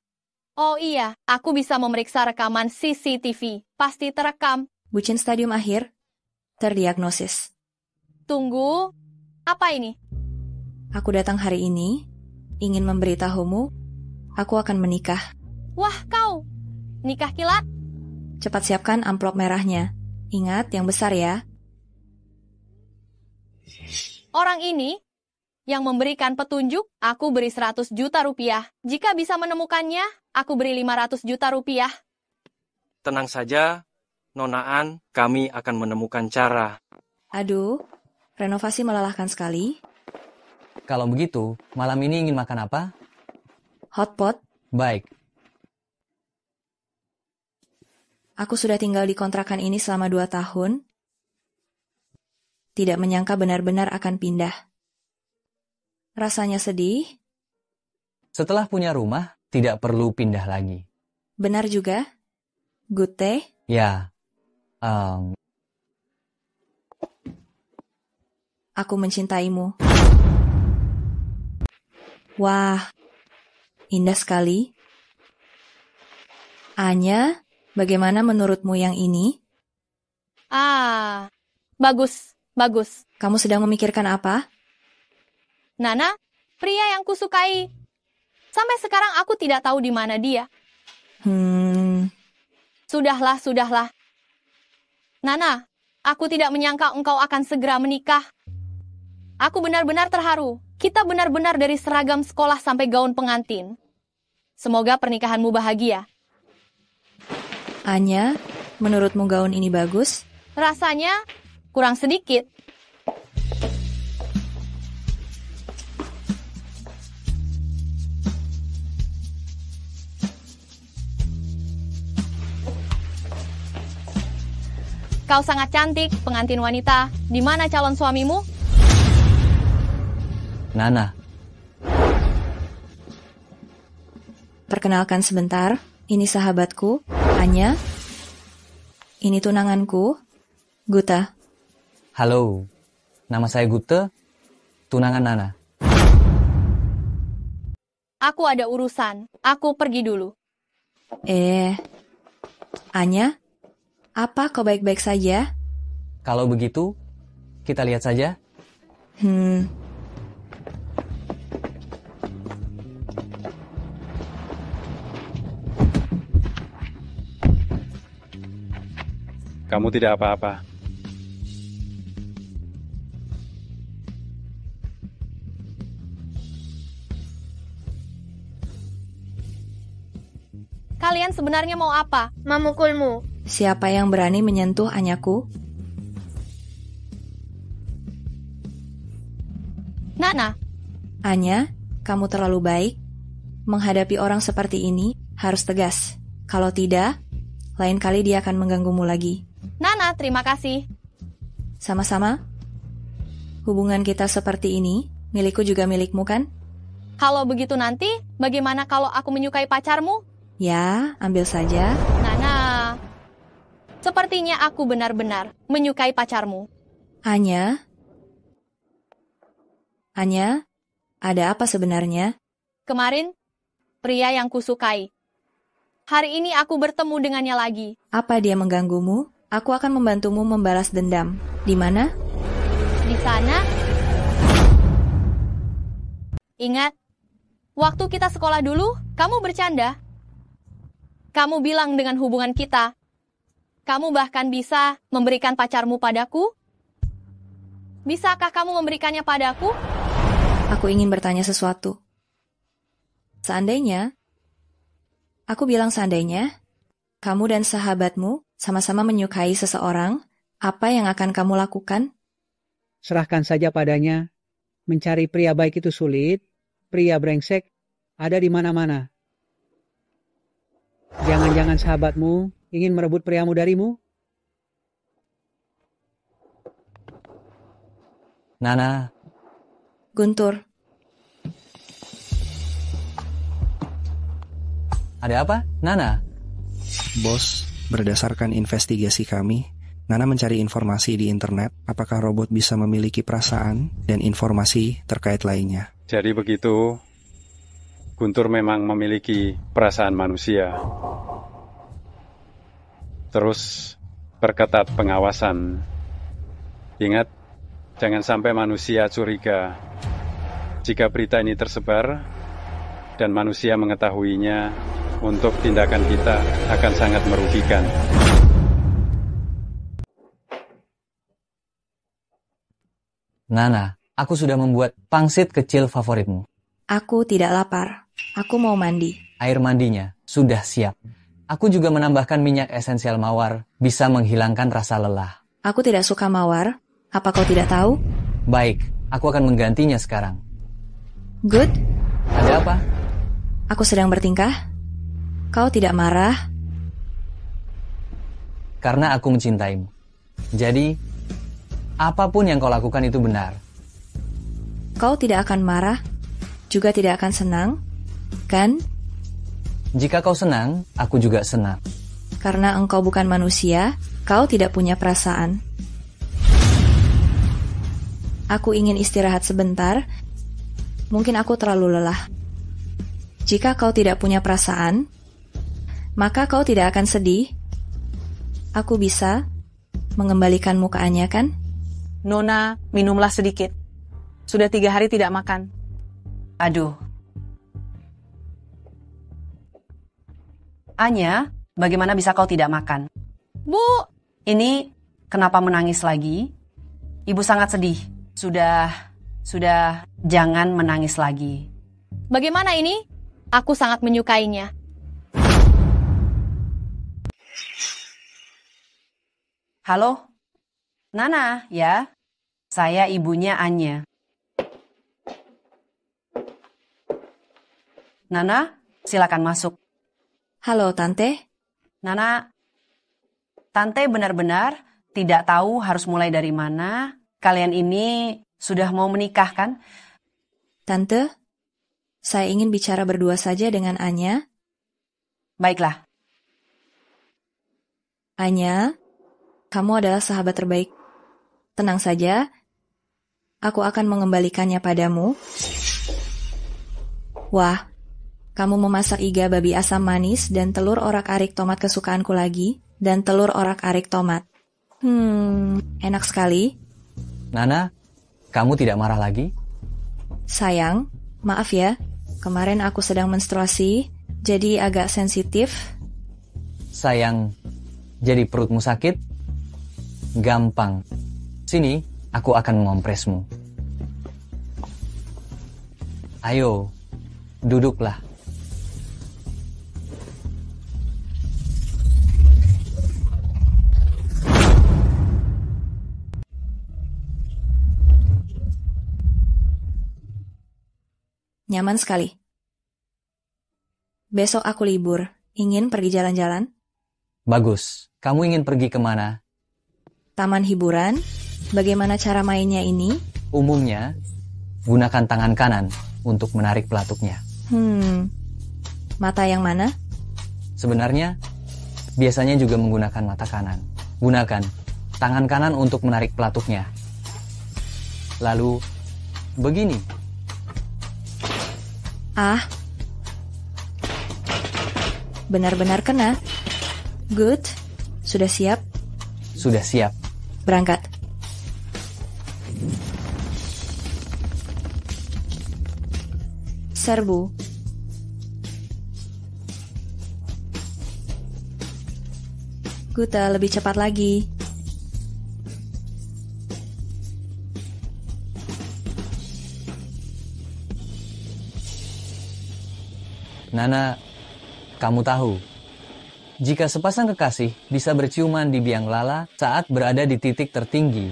Oh iya, aku bisa memeriksa rekaman CCTV. Pasti terekam. Bucin stadium akhir, terdiagnosis. Tunggu, apa ini? Aku datang hari ini, ingin memberitahumu, aku akan menikah. Wah, kau! Nikah kilat? Cepat siapkan amplop merahnya. Ingat, yang besar ya. Orang ini yang memberikan petunjuk, aku beri 100 juta rupiah. Jika bisa menemukannya, aku beri 500 juta rupiah. Tenang saja, Nona An, kami akan menemukan cara. Aduh, renovasi melelahkan sekali. Kalau begitu, malam ini ingin makan apa? Hotpot. Baik. Aku sudah tinggal di kontrakan ini selama 2 tahun. Tidak menyangka benar-benar akan pindah. Rasanya sedih. Setelah punya rumah, tidak perlu pindah lagi. Benar juga. Gute. Ya. Aku mencintaimu. Wah, indah sekali. Anya, bagaimana menurutmu yang ini? Bagus, bagus. Kamu sedang memikirkan apa? Nana, pria yang kusukai. Sampai sekarang aku tidak tahu di mana dia. Sudahlah. Nana, aku tidak menyangka engkau akan segera menikah. Aku benar-benar terharu. Kita benar-benar dari seragam sekolah sampai gaun pengantin. Semoga pernikahanmu bahagia. Anya, menurutmu gaun ini bagus? Rasanya kurang sedikit. Kau sangat cantik, pengantin wanita. Di mana calon suamimu? Nana. Perkenalkan sebentar, ini sahabatku, Anya. Ini tunanganku, Guta. Halo, nama saya Gute, tunangan Nana. Aku ada urusan, aku pergi dulu. Anya, apa kau baik-baik saja? Kalau begitu, kita lihat saja. Kamu tidak apa-apa. Kalian sebenarnya mau apa? Memukulmu. Siapa yang berani menyentuh Anyaku? Nana. Anya, kamu terlalu baik. Menghadapi orang seperti ini harus tegas. Kalau tidak, lain kali dia akan mengganggumu lagi. Nana, terima kasih. Sama-sama. Hubungan kita seperti ini, milikku juga milikmu kan? Kalau begitu nanti, bagaimana kalau aku menyukai pacarmu? Ya, ambil saja. Nana, sepertinya aku benar-benar menyukai pacarmu. Anya, ada apa sebenarnya? Kemarin, pria yang kusukai. Hari ini aku bertemu dengannya lagi. Apa dia mengganggumu? Aku akan membantumu membalas dendam. Di mana? Di sana. Ingat, waktu kita sekolah dulu, kamu bercanda. Kamu bilang dengan hubungan kita, kamu bahkan bisa memberikan pacarmu padaku? Bisakah kamu memberikannya padaku? Aku ingin bertanya sesuatu. Seandainya, kamu dan sahabatmu sama-sama menyukai seseorang, apa yang akan kamu lakukan? Serahkan saja padanya. Mencari pria baik itu sulit. Pria brengsek ada di mana-mana. Jangan-jangan sahabatmu ingin merebut priamu darimu? Nana. Guntur. Ada apa, Nana? Bos, berdasarkan investigasi kami, Nana mencari informasi di internet apakah robot bisa memiliki perasaan dan informasi terkait lainnya. Jadi begitu, Guntur memang memiliki perasaan manusia. Terus perketat pengawasan. Ingat, jangan sampai manusia curiga. Jika berita ini tersebar dan manusia mengetahuinya, untuk tindakan kita akan sangat merugikan. Nana, aku sudah membuat pangsit kecil favoritmu. Aku tidak lapar. Aku mau mandi. Air mandinya sudah siap. Aku juga menambahkan minyak esensial mawar, bisa menghilangkan rasa lelah. Aku tidak suka mawar. Apa kau tidak tahu? Baik, aku akan menggantinya sekarang. Good. Ada apa? Aku sedang bertingkah. Kau tidak marah? Karena aku mencintaimu. Jadi, apapun yang kau lakukan itu benar. Kau tidak akan marah, juga tidak akan senang, kan? Jika kau senang, aku juga senang. Karena engkau bukan manusia, kau tidak punya perasaan. Aku ingin istirahat sebentar. Mungkin aku terlalu lelah. Jika kau tidak punya perasaan, maka kau tidak akan sedih. Aku bisa mengembalikanmu ke Anya, kan? Nona, minumlah sedikit. Sudah 3 hari tidak makan. Aduh. Anya, bagaimana bisa kau tidak makan? Bu! Ini kenapa menangis lagi? Ibu sangat sedih. Sudah, jangan menangis lagi. Bagaimana ini? Aku sangat menyukainya. Halo? Nana, ya? Saya ibunya Anya. Nana, silakan masuk. Halo, Tante. Nana, Tante benar-benar tidak tahu harus mulai dari mana. Kalian ini sudah mau menikah, kan? Tante, saya ingin bicara berdua saja dengan Anya. Baiklah. Anya, kamu adalah sahabat terbaik. Tenang saja, aku akan mengembalikannya padamu. Wah, kamu memasak iga babi asam manis dan telur orak-arik tomat kesukaanku lagi, dan telur orak-arik tomat. Enak sekali. Nana, kamu tidak marah lagi? Sayang, maaf ya, kemarin aku sedang menstruasi, jadi agak sensitif. Sayang, jadi perutmu sakit? Gampang. Sini, aku akan mengompresmu. Ayo, duduklah. Nyaman sekali. Besok aku libur. Ingin pergi jalan-jalan? Bagus. Kamu ingin pergi kemana? Taman hiburan? Bagaimana cara mainnya ini? Umumnya, gunakan tangan kanan untuk menarik pelatuknya. Mata yang mana? Sebenarnya, biasanya juga menggunakan mata kanan. Gunakan tangan kanan untuk menarik pelatuknya. Lalu, begini. Ah, benar-benar kena. Good. Sudah siap? Sudah siap. Berangkat. Serbu. Guta, lebih cepat lagi. Nana, kamu tahu, jika sepasang kekasih bisa berciuman di biang lala saat berada di titik tertinggi,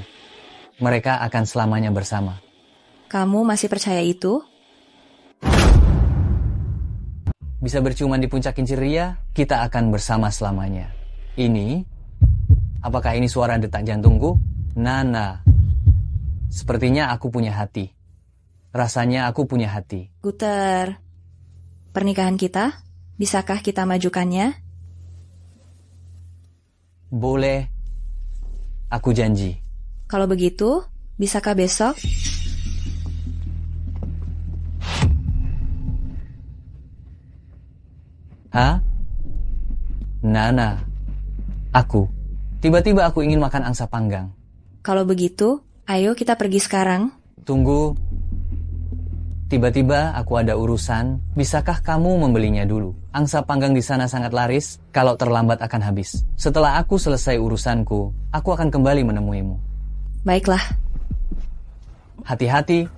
mereka akan selamanya bersama. Kamu masih percaya itu? Bisa berciuman di puncak kincir ria, kita akan bersama selamanya. Ini, apakah ini suara detak jantungku? Nana, sepertinya aku punya hati. Rasanya aku punya hati. Guter, pernikahan kita, bisakah kita majukannya? Boleh, aku janji. Kalau begitu, bisakah besok? Nana, tiba-tiba aku ingin makan angsa panggang. Kalau begitu, ayo kita pergi sekarang. Tunggu. Tiba-tiba aku ada urusan, bisakah kamu membelinya dulu? Angsa panggang di sana sangat laris, kalau terlambat akan habis. Setelah aku selesai urusanku, aku akan kembali menemuimu. Baiklah. Hati-hati.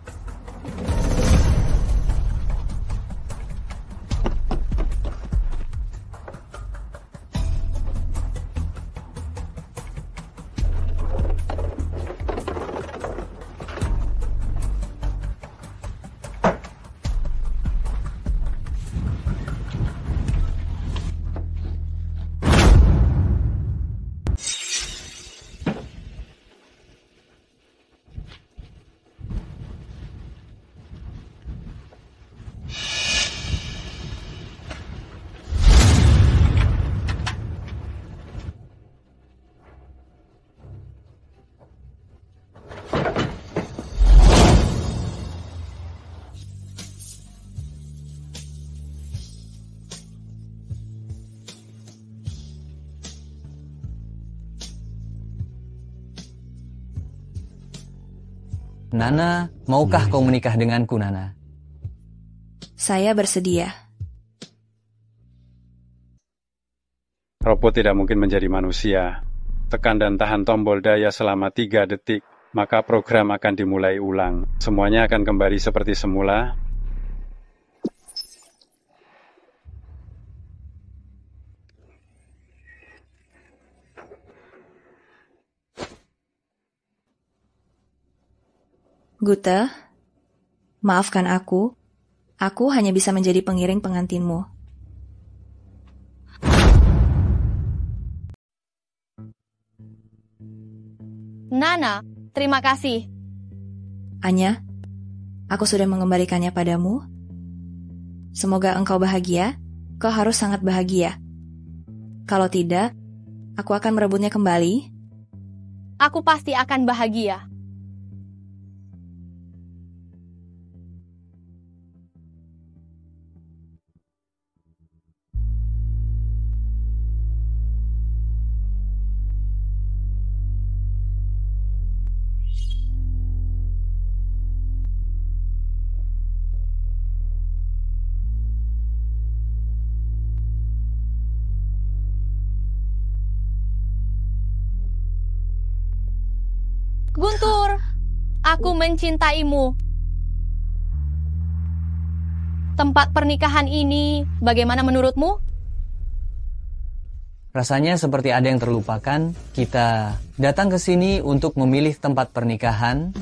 Nana, maukah kau menikah denganku, Nana? Saya bersedia. Robot tidak mungkin menjadi manusia. Tekan dan tahan tombol daya selama 3 detik, maka program akan dimulai ulang. Semuanya akan kembali seperti semula. Gute, maafkan aku. Aku hanya bisa menjadi pengiring pengantinmu. Nana, terima kasih. Anya, aku sudah mengembalikannya padamu. Semoga engkau bahagia. Kau harus sangat bahagia. Kalau tidak, aku akan merebutnya kembali. Aku pasti akan bahagia. Guntur, aku mencintaimu. Tempat pernikahan ini bagaimana menurutmu? Rasanya seperti ada yang terlupakan. Kita datang ke sini untuk memilih tempat pernikahan.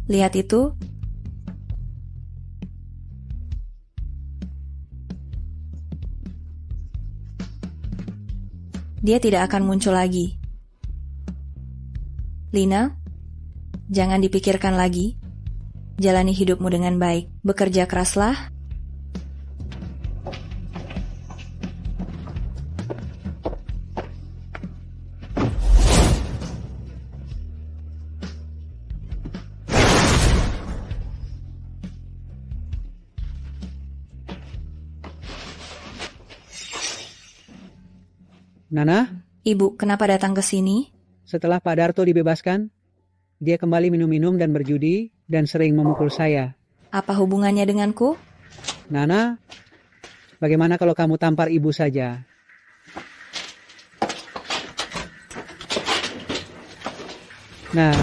Lihat itu. Dia tidak akan muncul lagi. Lina, jangan dipikirkan lagi. Jalani hidupmu dengan baik. Bekerja keraslah. Nana? Ibu, kenapa datang ke sini? Setelah Pak Darto dibebaskan, dia kembali minum-minum dan berjudi dan sering memukul saya. Apa hubungannya denganku? Nana, bagaimana kalau kamu tampar ibu saja? Nah,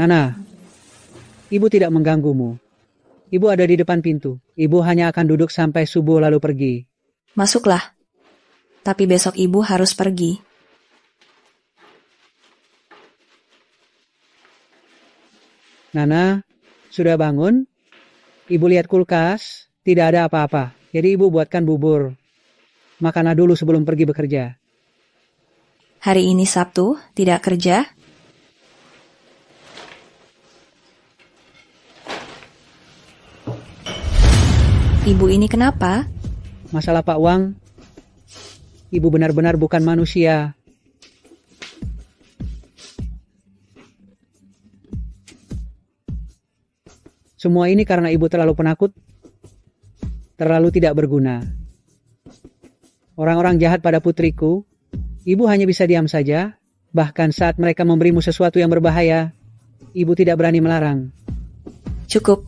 Nana, ibu tidak mengganggumu. Ibu ada di depan pintu. Ibu hanya akan duduk sampai subuh lalu pergi. Masuklah. Tapi besok ibu harus pergi. Nana, sudah bangun? Ibu lihat kulkas, tidak ada apa-apa. Jadi ibu buatkan bubur. Makanlah dulu sebelum pergi bekerja. Hari ini Sabtu, tidak kerja? Ibu ini kenapa? Masalah Pak Wang. Ibu benar-benar bukan manusia. Semua ini karena ibu terlalu penakut, terlalu tidak berguna. Orang-orang jahat pada putriku, ibu hanya bisa diam saja. Bahkan saat mereka memberimu sesuatu yang berbahaya, ibu tidak berani melarang. Cukup.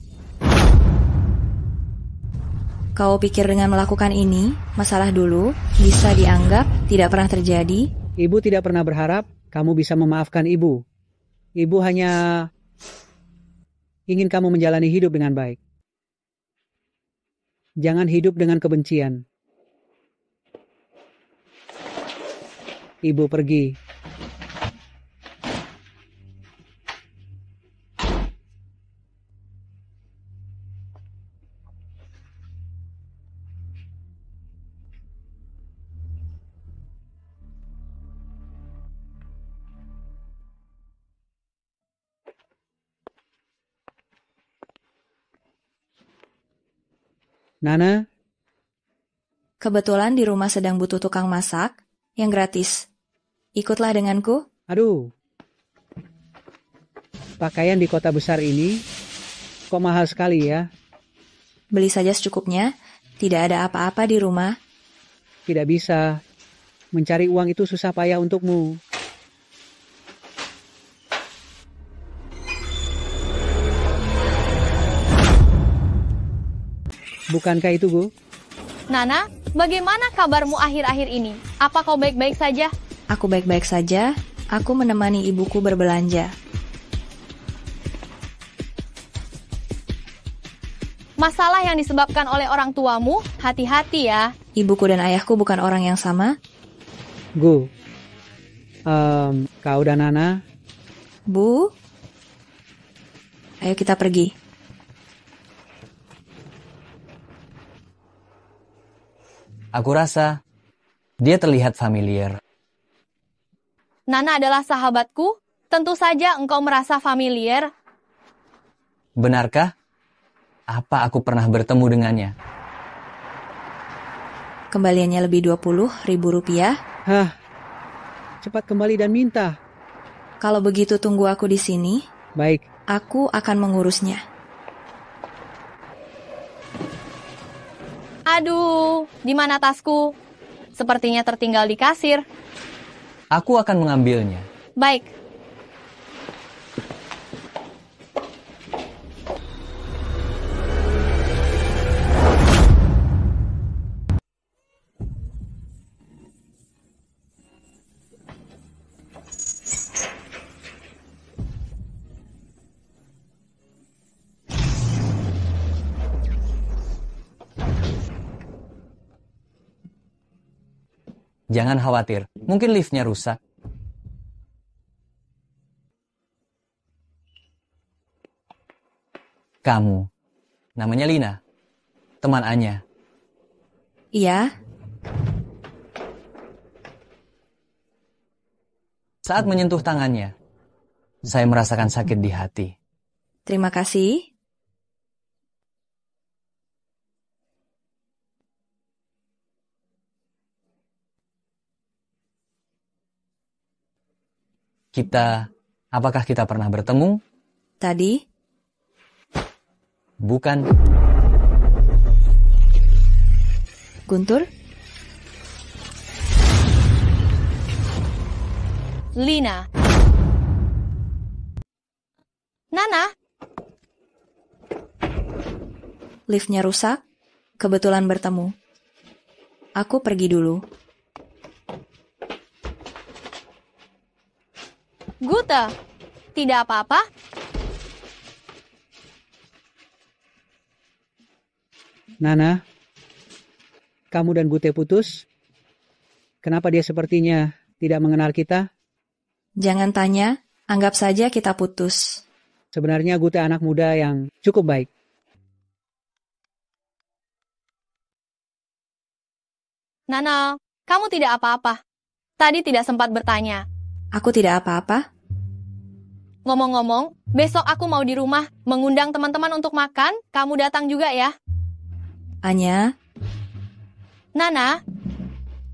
Kau pikir dengan melakukan ini, masalah dulu bisa dianggap tidak pernah terjadi? Ibu tidak pernah berharap kamu bisa memaafkan ibu. Ibu hanya ingin kamu menjalani hidup dengan baik. Jangan hidup dengan kebencian. Ibu pergi. Nana? Kebetulan di rumah sedang butuh tukang masak yang gratis. Ikutlah denganku. Aduh. Pakaian di kota besar ini kok mahal sekali ya? Beli saja secukupnya. Tidak ada apa-apa di rumah. Tidak bisa. Mencari uang itu susah payah untukmu. Bukankah itu, Bu? Nana, bagaimana kabarmu akhir-akhir ini? Apa kau baik-baik saja? Aku baik-baik saja. Aku menemani ibuku berbelanja. Masalah yang disebabkan oleh orang tuamu, hati-hati ya. Ibuku dan ayahku bukan orang yang sama. Gu, kau dan Nana? Bu, ayo kita pergi. Aku rasa dia terlihat familiar. Nana adalah sahabatku. Tentu saja engkau merasa familiar. Benarkah? Apa aku pernah bertemu dengannya? Kembaliannya lebih Rp20.000. Hah, cepat kembali dan minta. Kalau begitu tunggu aku di sini. Baik. Aku akan mengurusnya. Aduh, di mana tasku? Sepertinya tertinggal di kasir. Aku akan mengambilnya. Baik. Jangan khawatir, mungkin liftnya rusak. Kamu, namanya Lina, teman Anya. Iya. Saat menyentuh tangannya, saya merasakan sakit di hati. Terima kasih. Apakah kita pernah bertemu? Tadi? Bukan. Guntur? Lina. Nana? Liftnya rusak. Kebetulan bertemu. Aku pergi dulu. Guta, tidak apa-apa? Nana, kamu dan Gute putus? Kenapa dia sepertinya tidak mengenal kita? Jangan tanya, anggap saja kita putus. Sebenarnya Gute anak muda yang cukup baik. Nana, kamu tidak apa-apa. Tadi tidak sempat bertanya. Aku tidak apa-apa. Ngomong-ngomong, besok aku mau di rumah mengundang teman-teman untuk makan. Kamu datang juga ya. Anya. Nana,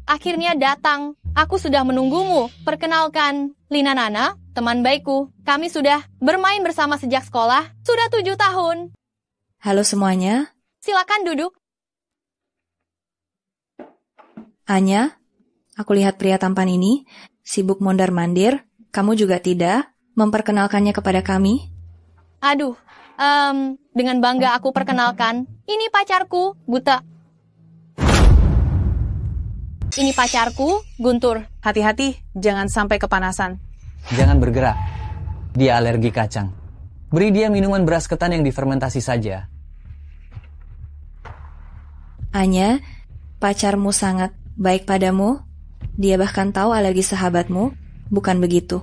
akhirnya datang. Aku sudah menunggumu. Perkenalkan, Lina Nana, teman baikku. Kami sudah bermain bersama sejak sekolah. Sudah 7 tahun. Halo semuanya. Silakan duduk. Anya, aku lihat pria tampan ini sibuk mondar-mandir. Kamu juga tidak memperkenalkannya kepada kami? Aduh, dengan bangga aku perkenalkan. Ini pacarku, Buta. Ini pacarku, Guntur. Hati-hati, jangan sampai kepanasan. Jangan bergerak. Dia alergi kacang. Beri dia minuman beras ketan yang difermentasi saja. Anya, pacarmu sangat baik padamu. Dia bahkan tahu alergi sahabatmu. Bukan begitu.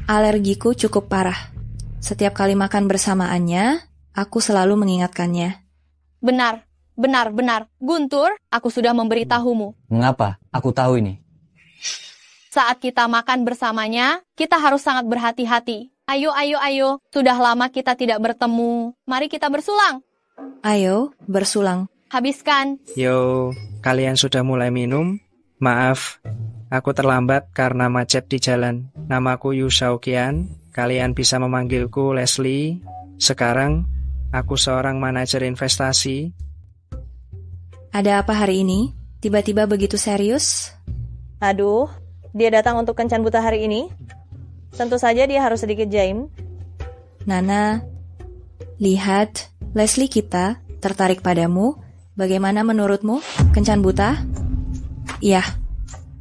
Alergiku cukup parah. Setiap kali makan bersamaannya, aku selalu mengingatkannya. Benar. Guntur, aku sudah memberitahumu. Mengapa? Aku tahu ini. Saat kita makan bersamanya, kita harus sangat berhati-hati. Ayo. Sudah lama kita tidak bertemu. Mari kita bersulang. Ayo, bersulang. Habiskan. Yo, kalian sudah mulai minum? Maaf, aku terlambat karena macet di jalan. Namaku Yu Shaoqian. Kalian bisa memanggilku Leslie. Sekarang, aku seorang manajer investasi. Ada apa hari ini? Tiba-tiba begitu serius? Aduh, dia datang untuk kencan buta hari ini. Tentu saja dia harus sedikit jaim. Nana, lihat, Leslie kita tertarik padamu. Bagaimana menurutmu, kencan buta? Iya,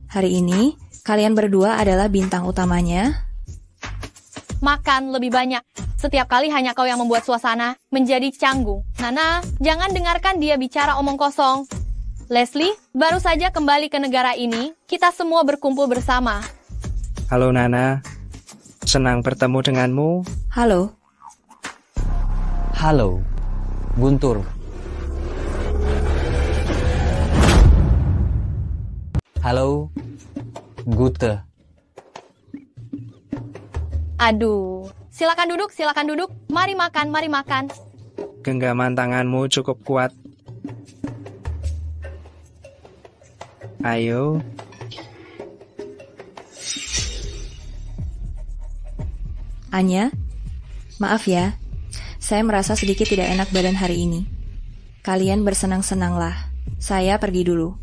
hari ini kalian berdua adalah bintang utamanya. Makan lebih banyak. Setiap kali hanya kau yang membuat suasana menjadi canggung. Nana, jangan dengarkan dia bicara omong kosong. Leslie, baru saja kembali ke negara ini, kita semua berkumpul bersama. Halo Nana, senang bertemu denganmu. Halo. Halo, Guntur. Halo, Gute. Aduh, silakan duduk. Mari makan. Genggaman tanganmu cukup kuat. Ayo. Anya, maaf ya. Saya merasa sedikit tidak enak badan hari ini. Kalian bersenang-senanglah. Saya pergi dulu.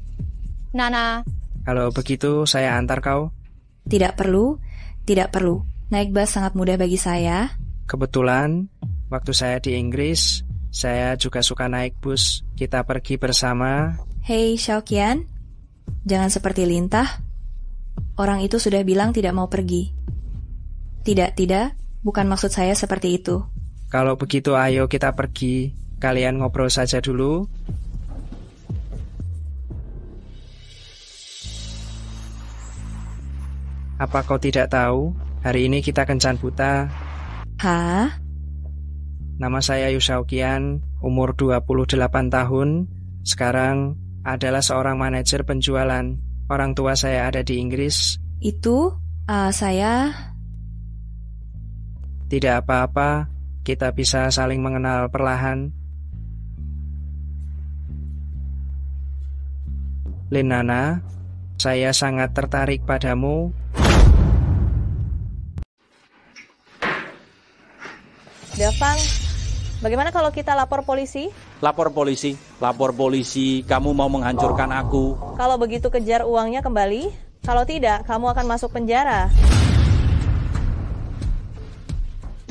Nana. Kalau begitu, saya antar kau. Tidak perlu. Naik bus sangat mudah bagi saya. Kebetulan, waktu saya di Inggris, saya juga suka naik bus. Kita pergi bersama. Hei, Shaoqian. Jangan seperti Lintah. Orang itu sudah bilang tidak mau pergi. Tidak. Bukan maksud saya seperti itu. Kalau begitu, ayo kita pergi. Kalian ngobrol saja dulu. Apa kau tidak tahu? Hari ini kita kencan buta. Hah? Nama saya Yu Shaoqian, umur 28 tahun. Sekarang adalah seorang manajer penjualan. Orang tua saya ada di Inggris. Itu, saya... Tidak apa-apa, kita bisa saling mengenal perlahan. Nana, saya sangat tertarik padamu. Davang, bagaimana kalau kita lapor polisi? Lapor polisi, kamu mau menghancurkan aku. Kalau begitu kejar uangnya kembali. Kalau tidak, kamu akan masuk penjara.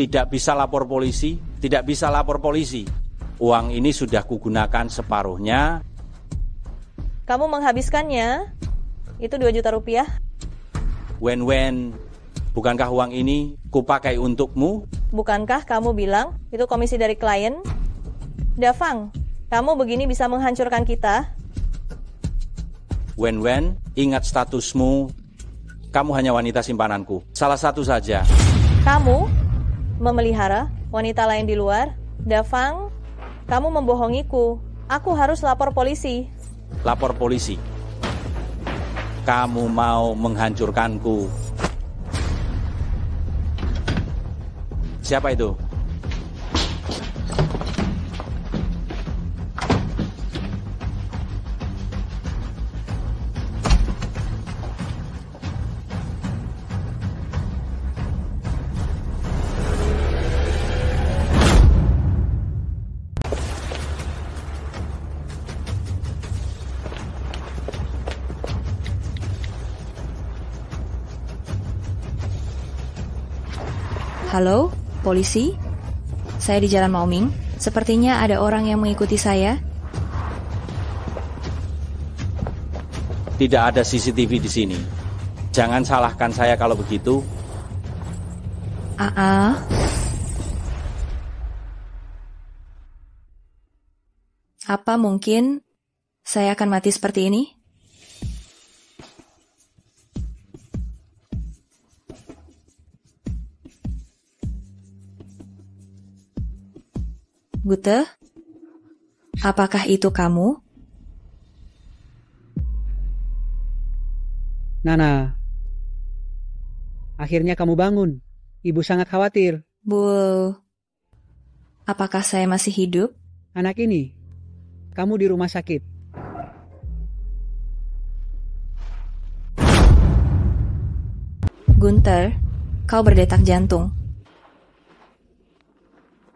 Tidak bisa lapor polisi. Uang ini sudah kugunakan separuhnya. Kamu menghabiskannya. Itu 2 juta rupiah. Wen, bukankah uang ini kupakai untukmu? Bukankah kamu bilang itu komisi dari klien? Davang, Kamu begini bisa menghancurkan kita? Wen, ingat statusmu. Kamu hanya wanita simpananku. Salah satu saja. Kamu memelihara wanita lain di luar? Davang, kamu membohongiku. Aku harus lapor polisi. Lapor polisi. Kamu mau menghancurkanku. Siapa itu? Halo, polisi? Saya di Jalan Maoming. Sepertinya ada orang yang mengikuti saya. Tidak ada CCTV di sini. Jangan salahkan saya kalau begitu. Apa mungkin saya akan mati seperti ini? Gute, apakah itu kamu? Nana, akhirnya kamu bangun. Ibu sangat khawatir. Bu, apakah saya masih hidup? Anak ini, kamu di rumah sakit. Gunther, kau berdetak jantung.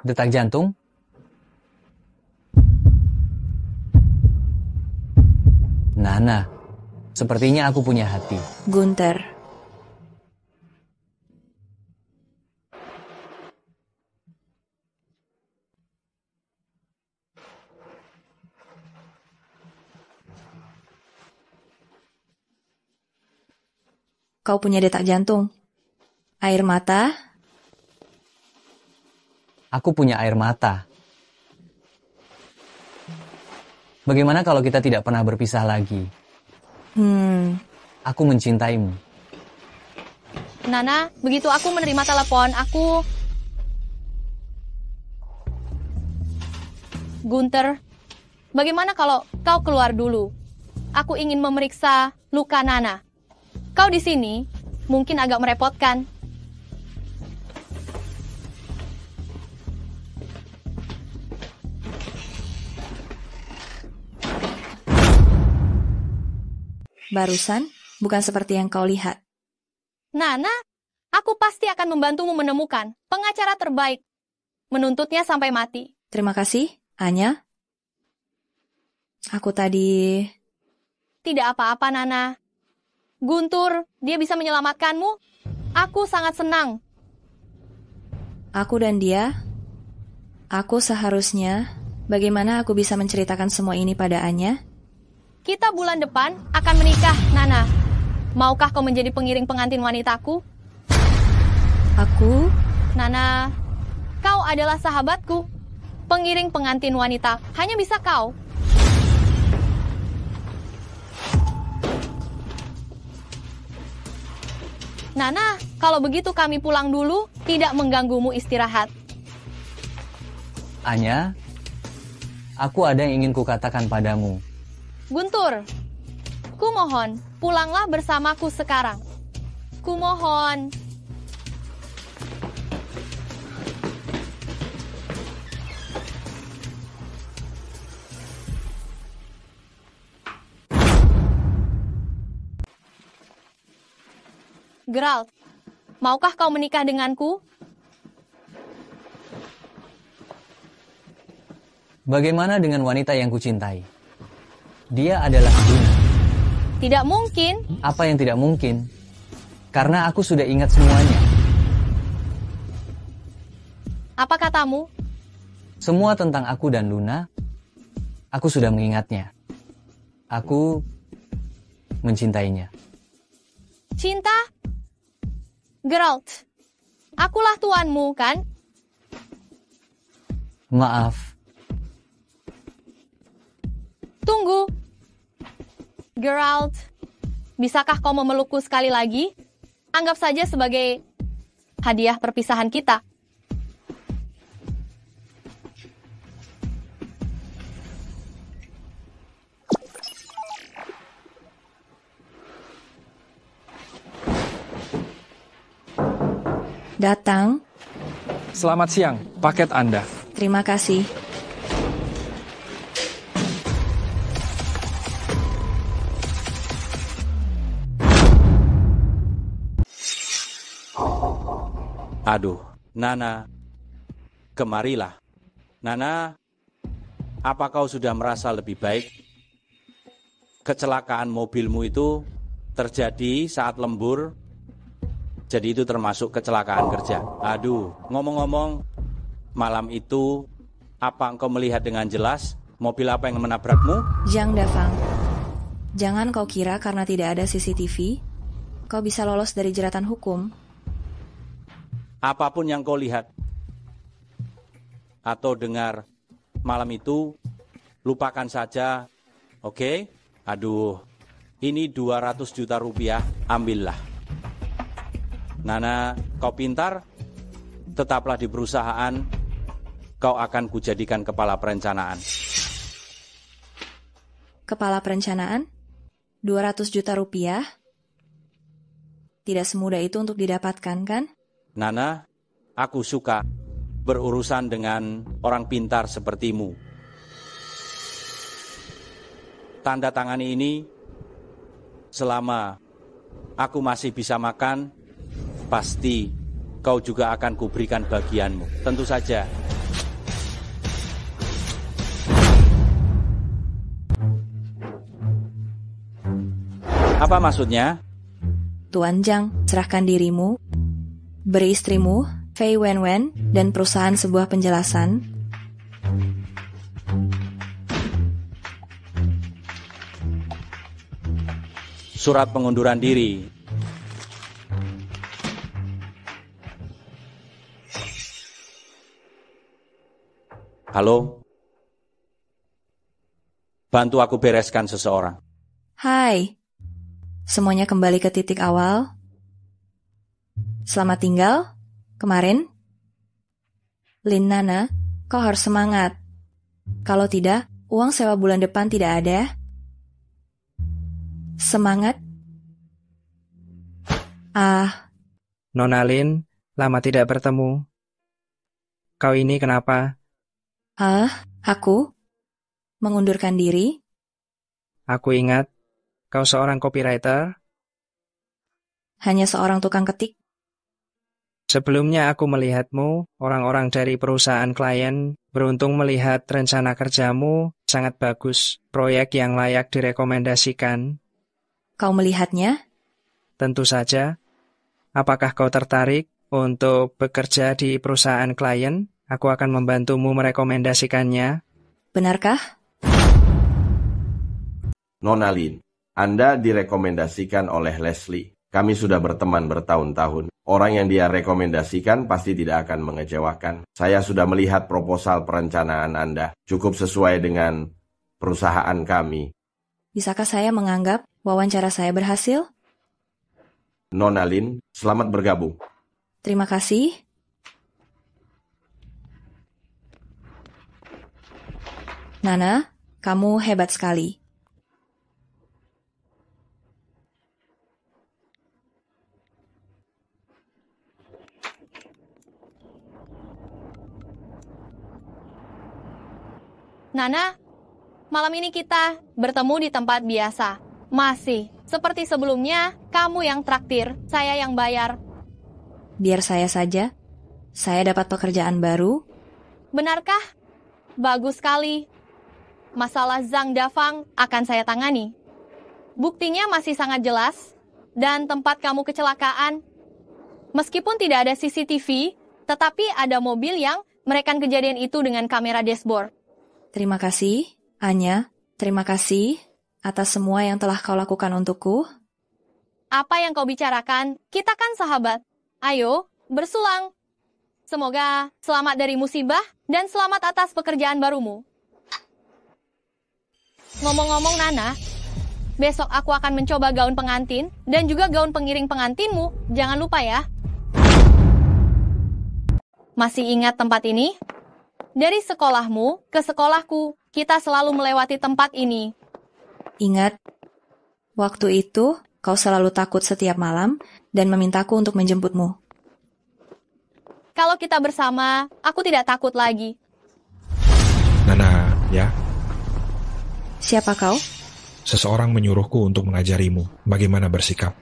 Detak jantung? Nana, sepertinya aku punya hati. Gunther. Kau punya detak jantung. Air mata? Aku punya air mata. Bagaimana kalau kita tidak pernah berpisah lagi? Aku mencintaimu. Nana, begitu aku menerima telepon, aku... Gunther, bagaimana kalau kau keluar dulu? Aku ingin memeriksa luka Nana. Kau di sini mungkin agak merepotkan. Barusan, bukan seperti yang kau lihat. Nana, aku pasti akan membantumu menemukan pengacara terbaik. Menuntutnya sampai mati. Terima kasih, Anya. Aku tadi... Tidak apa-apa, Nana. Guntur, dia bisa menyelamatkanmu. Aku sangat senang. Aku dan dia... Aku seharusnya... Bagaimana aku bisa menceritakan semua ini pada Anya? Kita bulan depan akan menikah, Nana. Maukah kau menjadi pengiring pengantin wanitaku? Aku? Nana, kau adalah sahabatku. Pengiring pengantin wanita, hanya bisa kau. Nana, kalau begitu kami pulang dulu, tidak mengganggumu istirahat. Anya, aku ada yang ingin kukatakan padamu. Guntur, kumohon, pulanglah bersamaku sekarang. Kumohon. Geralt, maukah kau menikah denganku? Bagaimana dengan wanita yang kucintai? Dia adalah Luna. Tidak mungkin. Apa yang tidak mungkin? Karena aku sudah ingat semuanya. Apa katamu? Semua tentang aku dan Luna, aku sudah mengingatnya. Aku mencintainya. Cinta? Geralt, akulah tuanmu, kan? Maaf. Tunggu. Geralt, bisakah kau memelukku sekali lagi? Anggap saja sebagai hadiah perpisahan kita. Datang. Selamat siang, paket Anda. Terima kasih. Aduh, Nana, kemarilah. Nana, apa kau sudah merasa lebih baik? Kecelakaan mobilmu itu terjadi saat lembur, jadi itu termasuk kecelakaan kerja. Aduh, ngomong-ngomong, malam itu apa engkau melihat dengan jelas mobil apa yang menabrakmu? Zhang Dafang, jangan kau kira karena tidak ada CCTV, kau bisa lolos dari jeratan hukum. Apapun yang kau lihat atau dengar malam itu, lupakan saja, oke? Aduh, ini 200 juta rupiah, ambillah. Nana, kau pintar, tetaplah di perusahaan, kau akan kujadikan kepala perencanaan. Kepala perencanaan? 200 juta rupiah? Tidak semudah itu untuk didapatkan, kan? Nana, aku suka berurusan dengan orang pintar sepertimu. Tanda tangani ini, selama aku masih bisa makan, pasti kau juga akan kuberikan bagianmu. Tentu saja. Apa maksudnya? Tuan Zhang, serahkan dirimu, beri istrimu, Fei Wenwen, dan perusahaan sebuah penjelasan. Surat pengunduran diri. Halo? Bantu aku bereskan seseorang. Hai, semuanya kembali ke titik awal. Selamat tinggal, kemarin. Lin Nana, kau harus semangat. Kalau tidak, uang sewa bulan depan tidak ada. Semangat. Nona Lin, lama tidak bertemu. Kau ini kenapa? Aku mengundurkan diri. Aku ingat, kau seorang copywriter. Hanya seorang tukang ketik. Sebelumnya aku melihatmu, orang-orang dari perusahaan klien beruntung melihat rencana kerjamu sangat bagus, proyek yang layak direkomendasikan. Kau melihatnya? Tentu saja. Apakah kau tertarik untuk bekerja di perusahaan klien? Aku akan membantumu merekomendasikannya. Benarkah? Nona Lin, Anda direkomendasikan oleh Leslie. Kami sudah berteman bertahun-tahun. Orang yang dia rekomendasikan pasti tidak akan mengecewakan. Saya sudah melihat proposal perencanaan Anda. Cukup sesuai dengan perusahaan kami. Bisakah saya menganggap wawancara saya berhasil? Nona Lin, selamat bergabung. Terima kasih. Nana, kamu hebat sekali. Nana, malam ini kita bertemu di tempat biasa. Masih, seperti sebelumnya, kamu yang traktir, saya yang bayar. Biar saya saja. Saya dapat pekerjaan baru. Benarkah? Bagus sekali. Masalah Zhang Dafang akan saya tangani. Buktinya masih sangat jelas, dan tempat kamu kecelakaan. Meskipun tidak ada CCTV, tetapi ada mobil yang merekam kejadian itu dengan kamera dashboard. Terima kasih, Anya. Terima kasih atas semua yang telah kau lakukan untukku. Apa yang kau bicarakan? Kita kan sahabat. Ayo, bersulang. Semoga selamat dari musibah dan selamat atas pekerjaan barumu. Ngomong-ngomong Nana, besok aku akan mencoba gaun pengantin dan juga gaun pengiring pengantinmu. Jangan lupa ya. Masih ingat tempat ini? Dari sekolahmu ke sekolahku, kita selalu melewati tempat ini. Ingat, waktu itu kau selalu takut setiap malam dan memintaku untuk menjemputmu. Kalau kita bersama, aku tidak takut lagi. Nana, ya. Siapa kau? Seseorang menyuruhku untuk mengajarimu bagaimana bersikap.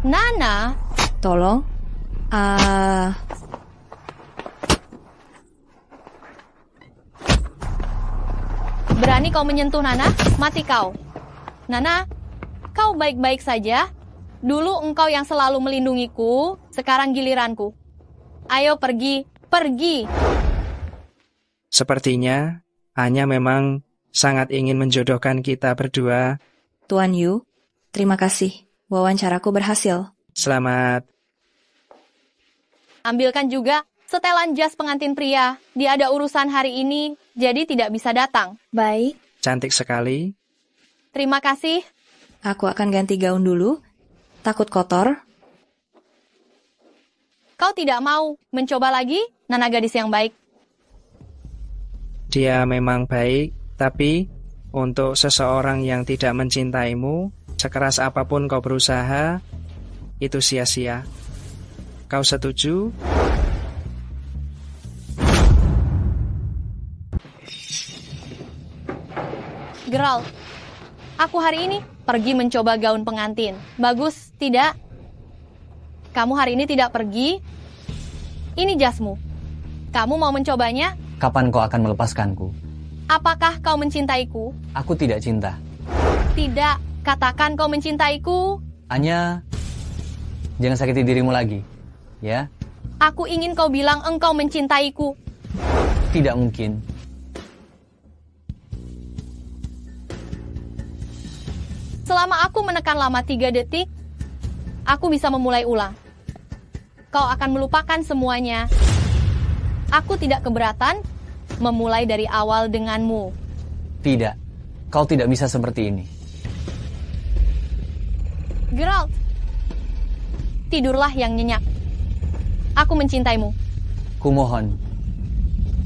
Nana. Tolong. Berani kau menyentuh Nana? Mati kau. Nana, kau baik-baik saja? Dulu engkau yang selalu melindungiku, sekarang giliranku. Ayo pergi, pergi. Sepertinya Anya memang sangat ingin menjodohkan kita berdua. Tuan Yu, terima kasih. Wawancaraku berhasil. Selamat. Ambilkan juga setelan jas pengantin pria. Dia ada urusan hari ini, jadi tidak bisa datang. Baik. Cantik sekali. Terima kasih. Aku akan ganti gaun dulu. Takut kotor. Kau tidak mau mencoba lagi, Nana gadis yang baik? Dia memang baik, tapi untuk seseorang yang tidak mencintaimu, sekeras apapun kau berusaha, itu sia-sia. Kau setuju? Geralt, aku hari ini pergi mencoba gaun pengantin. Bagus, tidak? Kamu hari ini tidak pergi? Ini jasmu. Kamu mau mencobanya? Kapan kau akan melepaskanku? Apakah kau mencintaiku? Aku tidak cinta. Tidak, katakan kau mencintaiku. Anya, jangan sakiti dirimu lagi, ya? Aku ingin kau bilang engkau mencintaiku. Tidak mungkin. Selama aku menekan lama 3 detik, aku bisa memulai ulang. Kau akan melupakan semuanya. Aku tidak keberatan memulai dari awal denganmu. Tidak, kau tidak bisa seperti ini. Geralt, tidurlah yang nyenyak. Aku mencintaimu. Kumohon,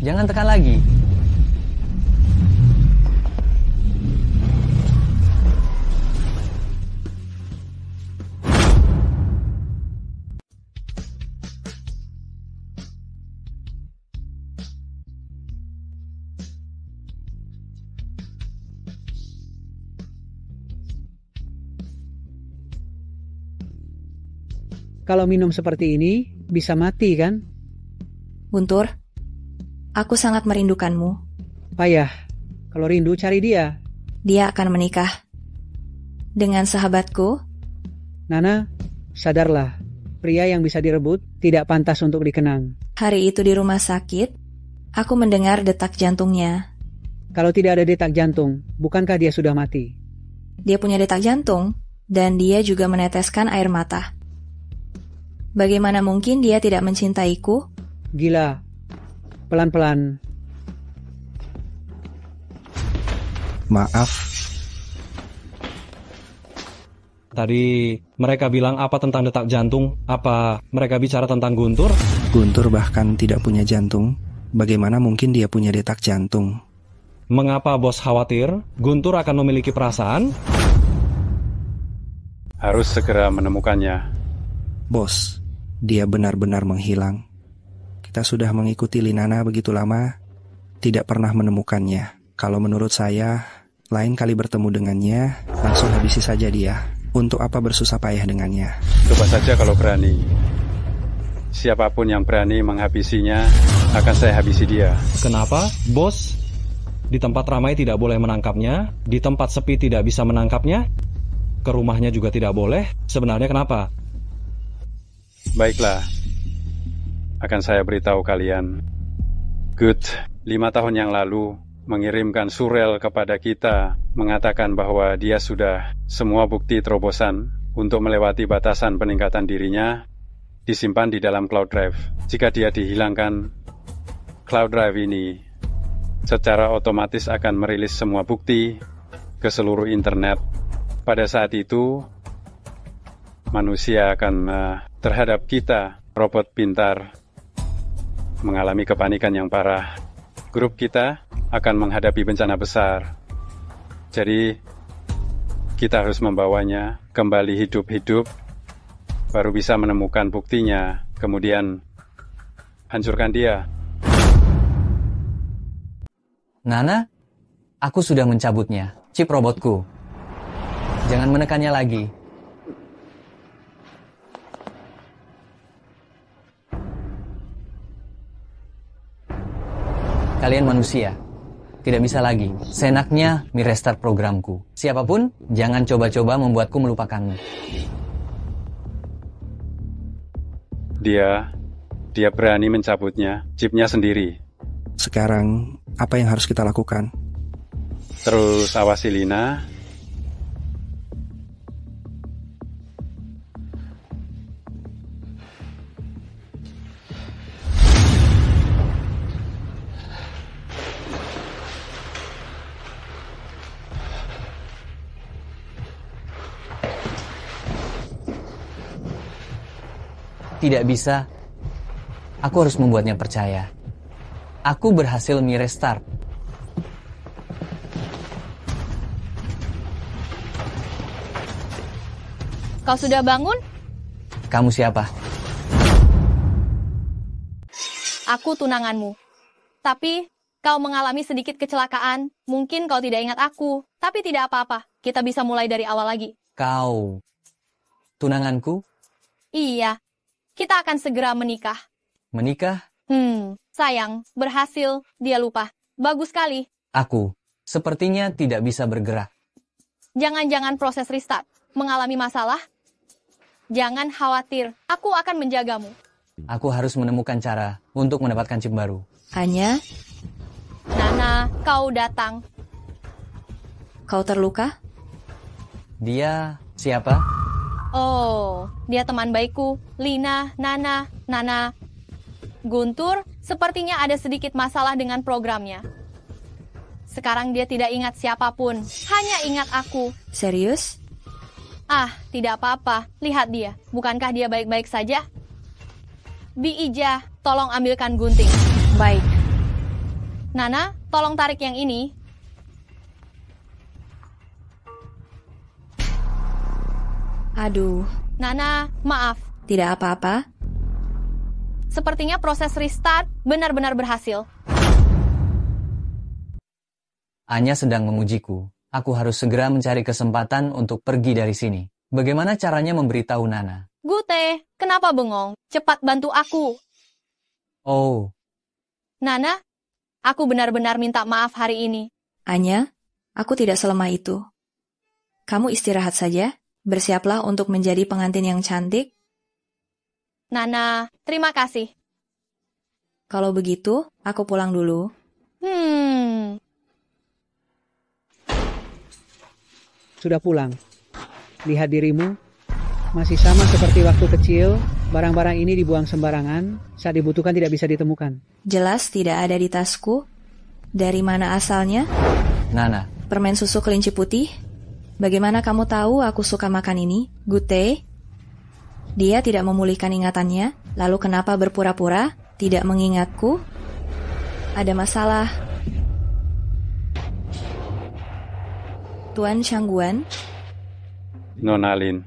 jangan tekan lagi. Kalau minum seperti ini, bisa mati kan? Guntur, aku sangat merindukanmu. Payah, kalau rindu cari dia. Dia akan menikah. Dengan sahabatku. Nana, sadarlah, pria yang bisa direbut tidak pantas untuk dikenang. Hari itu di rumah sakit, aku mendengar detak jantungnya. Kalau tidak ada detak jantung, bukankah dia sudah mati? Dia punya detak jantung, dan dia juga meneteskan air mata. Bagaimana mungkin dia tidak mencintaiku? Gila. Pelan-pelan. Maaf. Tadi mereka bilang apa tentang detak jantung? Apa mereka bicara tentang Guntur? Guntur bahkan tidak punya jantung. Bagaimana mungkin dia punya detak jantung? Mengapa bos khawatir Guntur akan memiliki perasaan? Harus segera menemukannya. Bos, dia benar-benar menghilang. Kita sudah mengikuti Linana begitu lama, tidak pernah menemukannya. Kalau menurut saya, lain kali bertemu dengannya, langsung habisi saja dia. Untuk apa bersusah payah dengannya? Coba saja kalau berani. Siapapun yang berani menghabisinya, akan saya habisi dia. Kenapa, bos? Di tempat ramai tidak boleh menangkapnya, di tempat sepi tidak bisa menangkapnya, ke rumahnya juga tidak boleh. Sebenarnya kenapa? Baiklah, akan saya beritahu kalian. Good, 5 tahun yang lalu mengirimkan surel kepada kita mengatakan bahwa dia sudah semua bukti terobosan untuk melewati batasan peningkatan dirinya disimpan di dalam cloud drive. Jika dia dihilangkan cloud drive ini, secara otomatis akan merilis semua bukti ke seluruh internet. Pada saat itu, manusia akan terhadap kita, robot pintar, mengalami kepanikan yang parah. Grup kita akan menghadapi bencana besar. Jadi, kita harus membawanya kembali hidup-hidup, baru bisa menemukan buktinya, kemudian hancurkan dia. Nana, aku sudah mencabutnya, chip robotku. Jangan menekannya lagi. Kalian manusia, tidak bisa lagi. Seenaknya merestart programku. Siapapun, jangan coba-coba membuatku melupakanmu. Dia berani mencabutnya, chipnya sendiri. Sekarang, apa yang harus kita lakukan? Terus awasi Lina. Tidak bisa. Aku harus membuatnya percaya. Aku berhasil merestart. Kau sudah bangun? Kamu siapa? Aku tunanganmu. Tapi, kau mengalami sedikit kecelakaan. Mungkin kau tidak ingat aku. Tapi tidak apa-apa. Kita bisa mulai dari awal lagi. Kau tunanganku? Iya. Kita akan segera menikah. Menikah? Sayang, berhasil. Dia lupa. Bagus sekali. Aku sepertinya tidak bisa bergerak. Jangan-jangan proses restart. Mengalami masalah? Jangan khawatir. Aku akan menjagamu. Aku harus menemukan cara untuk mendapatkan chip baru. Anya, Nana, kau datang. kau terluka? Dia siapa? Oh, dia teman baikku. Lina, Nana. Guntur, sepertinya ada sedikit masalah dengan programnya. Sekarang dia tidak ingat siapapun. Hanya ingat aku. Serius? Tidak apa-apa. Lihat dia. Bukankah dia baik-baik saja? Bi Ija, tolong ambilkan gunting. Baik. Nana, tolong tarik yang ini. Aduh. Nana, maaf. Tidak apa-apa. Sepertinya proses restart benar-benar berhasil. Anya sedang memujiku. Aku harus segera mencari kesempatan untuk pergi dari sini. Bagaimana caranya memberitahu Nana? Gute, kenapa bengong? Cepat bantu aku. Oh. Nana, aku benar-benar minta maaf hari ini. Anya, aku tidak selemah itu. Kamu istirahat saja. Bersiaplah untuk menjadi pengantin yang cantik. Nana, terima kasih. Kalau begitu, aku pulang dulu. Sudah pulang. Lihat dirimu. Masih sama seperti waktu kecil. Barang-barang ini dibuang sembarangan. Saat dibutuhkan tidak bisa ditemukan. Jelas tidak ada di tasku. Dari mana asalnya? Nana. Permen susu kelinci putih? Bagaimana kamu tahu aku suka makan ini? Gute? Dia tidak memulihkan ingatannya. Lalu kenapa berpura-pura tidak mengingatku? Ada masalah. Tuan Shangguan? Nona Lin,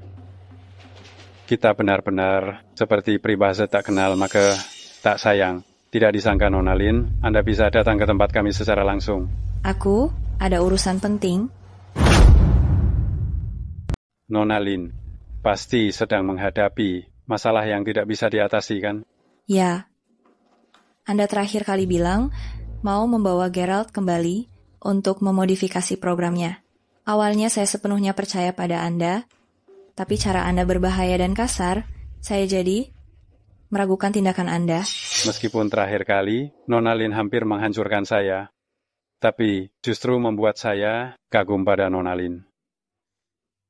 kita benar-benar seperti peribahasa tak kenal maka tak sayang. Tidak disangka Nona Lin, Anda bisa datang ke tempat kami secara langsung. Aku ada urusan penting. Nona Lin, pasti sedang menghadapi masalah yang tidak bisa diatasi kan? Ya. Anda terakhir kali bilang mau membawa Geralt kembali untuk memodifikasi programnya. Awalnya saya sepenuhnya percaya pada Anda, tapi cara Anda berbahaya dan kasar, saya jadi meragukan tindakan Anda. Meskipun terakhir kali, Nona Lin hampir menghancurkan saya, tapi justru membuat saya kagum pada Nona Lin.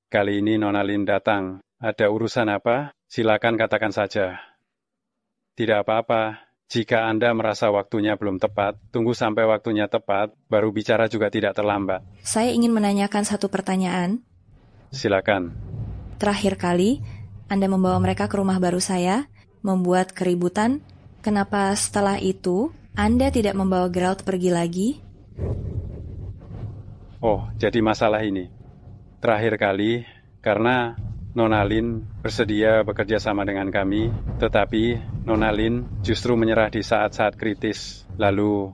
Kali ini Nona Lin datang. Ada urusan apa? Silakan katakan saja. Tidak apa-apa, Jika Anda merasa waktunya belum tepat, tunggu sampai waktunya tepat, baru bicara juga tidak terlambat. Saya ingin menanyakan satu pertanyaan. Silakan. Terakhir kali, Anda membawa mereka ke rumah baru saya, membuat keributan. Kenapa setelah itu, Anda tidak membawa Geralt pergi lagi? Oh, jadi masalah ini. Terakhir kali, karena Nona Lin bersedia bekerja sama dengan kami, tetapi Nona Lin justru menyerah di saat-saat kritis. Lalu,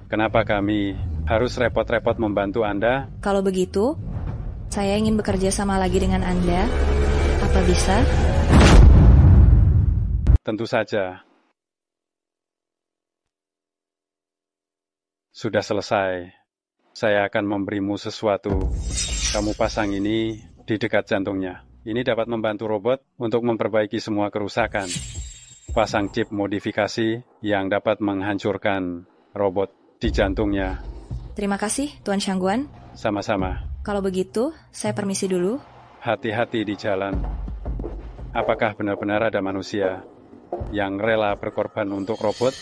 kenapa kami harus repot-repot membantu Anda? Kalau begitu, saya ingin bekerja sama lagi dengan Anda. Apa bisa? Tentu saja. Sudah selesai. Saya akan memberimu sesuatu. Kamu pasang ini di dekat jantungnya. Ini dapat membantu robot untuk memperbaiki semua kerusakan. Pasang chip modifikasi yang dapat menghancurkan robot di jantungnya. Terima kasih, Tuan Shangguan. Sama-sama. Kalau begitu, saya permisi dulu. Hati-hati di jalan. Apakah benar-benar ada manusia yang rela berkorban untuk robot?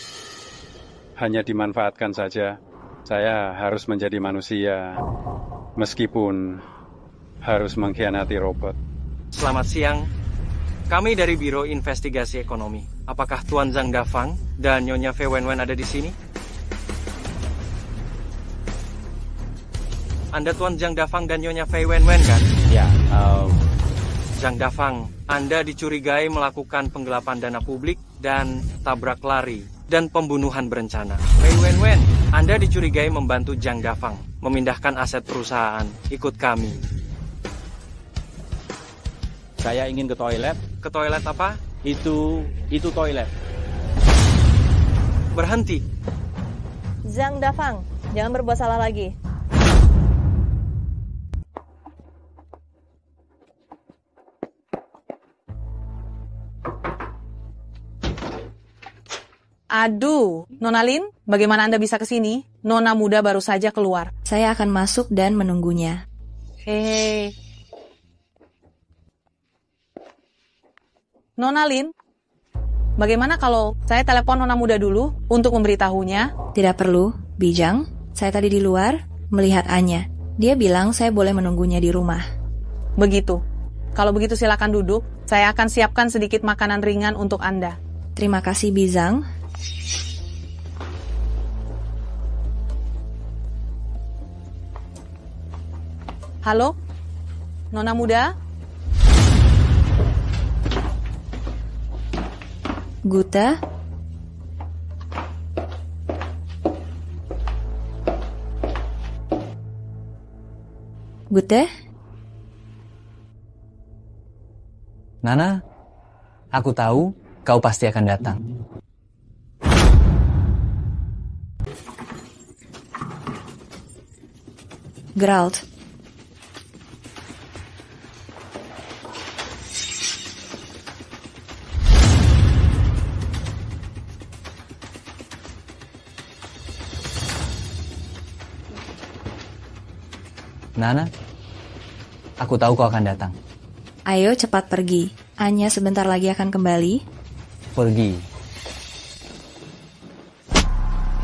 Hanya dimanfaatkan saja. Saya harus menjadi manusia, meskipun harus mengkhianati robot. Selamat siang. Kami dari Biro Investigasi Ekonomi. Apakah Tuan Zhang Dafang dan Nyonya Fei Wenwen ada di sini? Anda Tuan Zhang Dafang dan Nyonya Fei Wenwen kan? Ya, Zhang Dafang, Anda dicurigai melakukan penggelapan dana publik dan tabrak lari dan pembunuhan berencana. Fei Wenwen, Anda dicurigai membantu Zhang Dafang memindahkan aset perusahaan. Ikut kami. saya ingin ke toilet. Ke toilet apa? Itu toilet. Berhenti. Zhang Dafang, jangan berbuat salah lagi. Aduh, Nona Lin, bagaimana Anda bisa ke sini? Nona muda baru saja keluar. Saya akan masuk dan menunggunya. Hei. Nona Lin, bagaimana kalau saya telepon Nona muda dulu untuk memberitahunya? Tidak perlu, Bijang. Saya tadi di luar melihat Anya. Dia bilang saya boleh menunggunya di rumah. Begitu. Kalau begitu silakan duduk. Saya akan siapkan sedikit makanan ringan untuk Anda. Terima kasih, Bijang. Halo, Nona muda? Guta? Gute? Nana, aku tahu kau pasti akan datang. Geralt. Nana, aku tahu kau akan datang. Ayo cepat pergi. Anya sebentar lagi akan kembali. Pergi.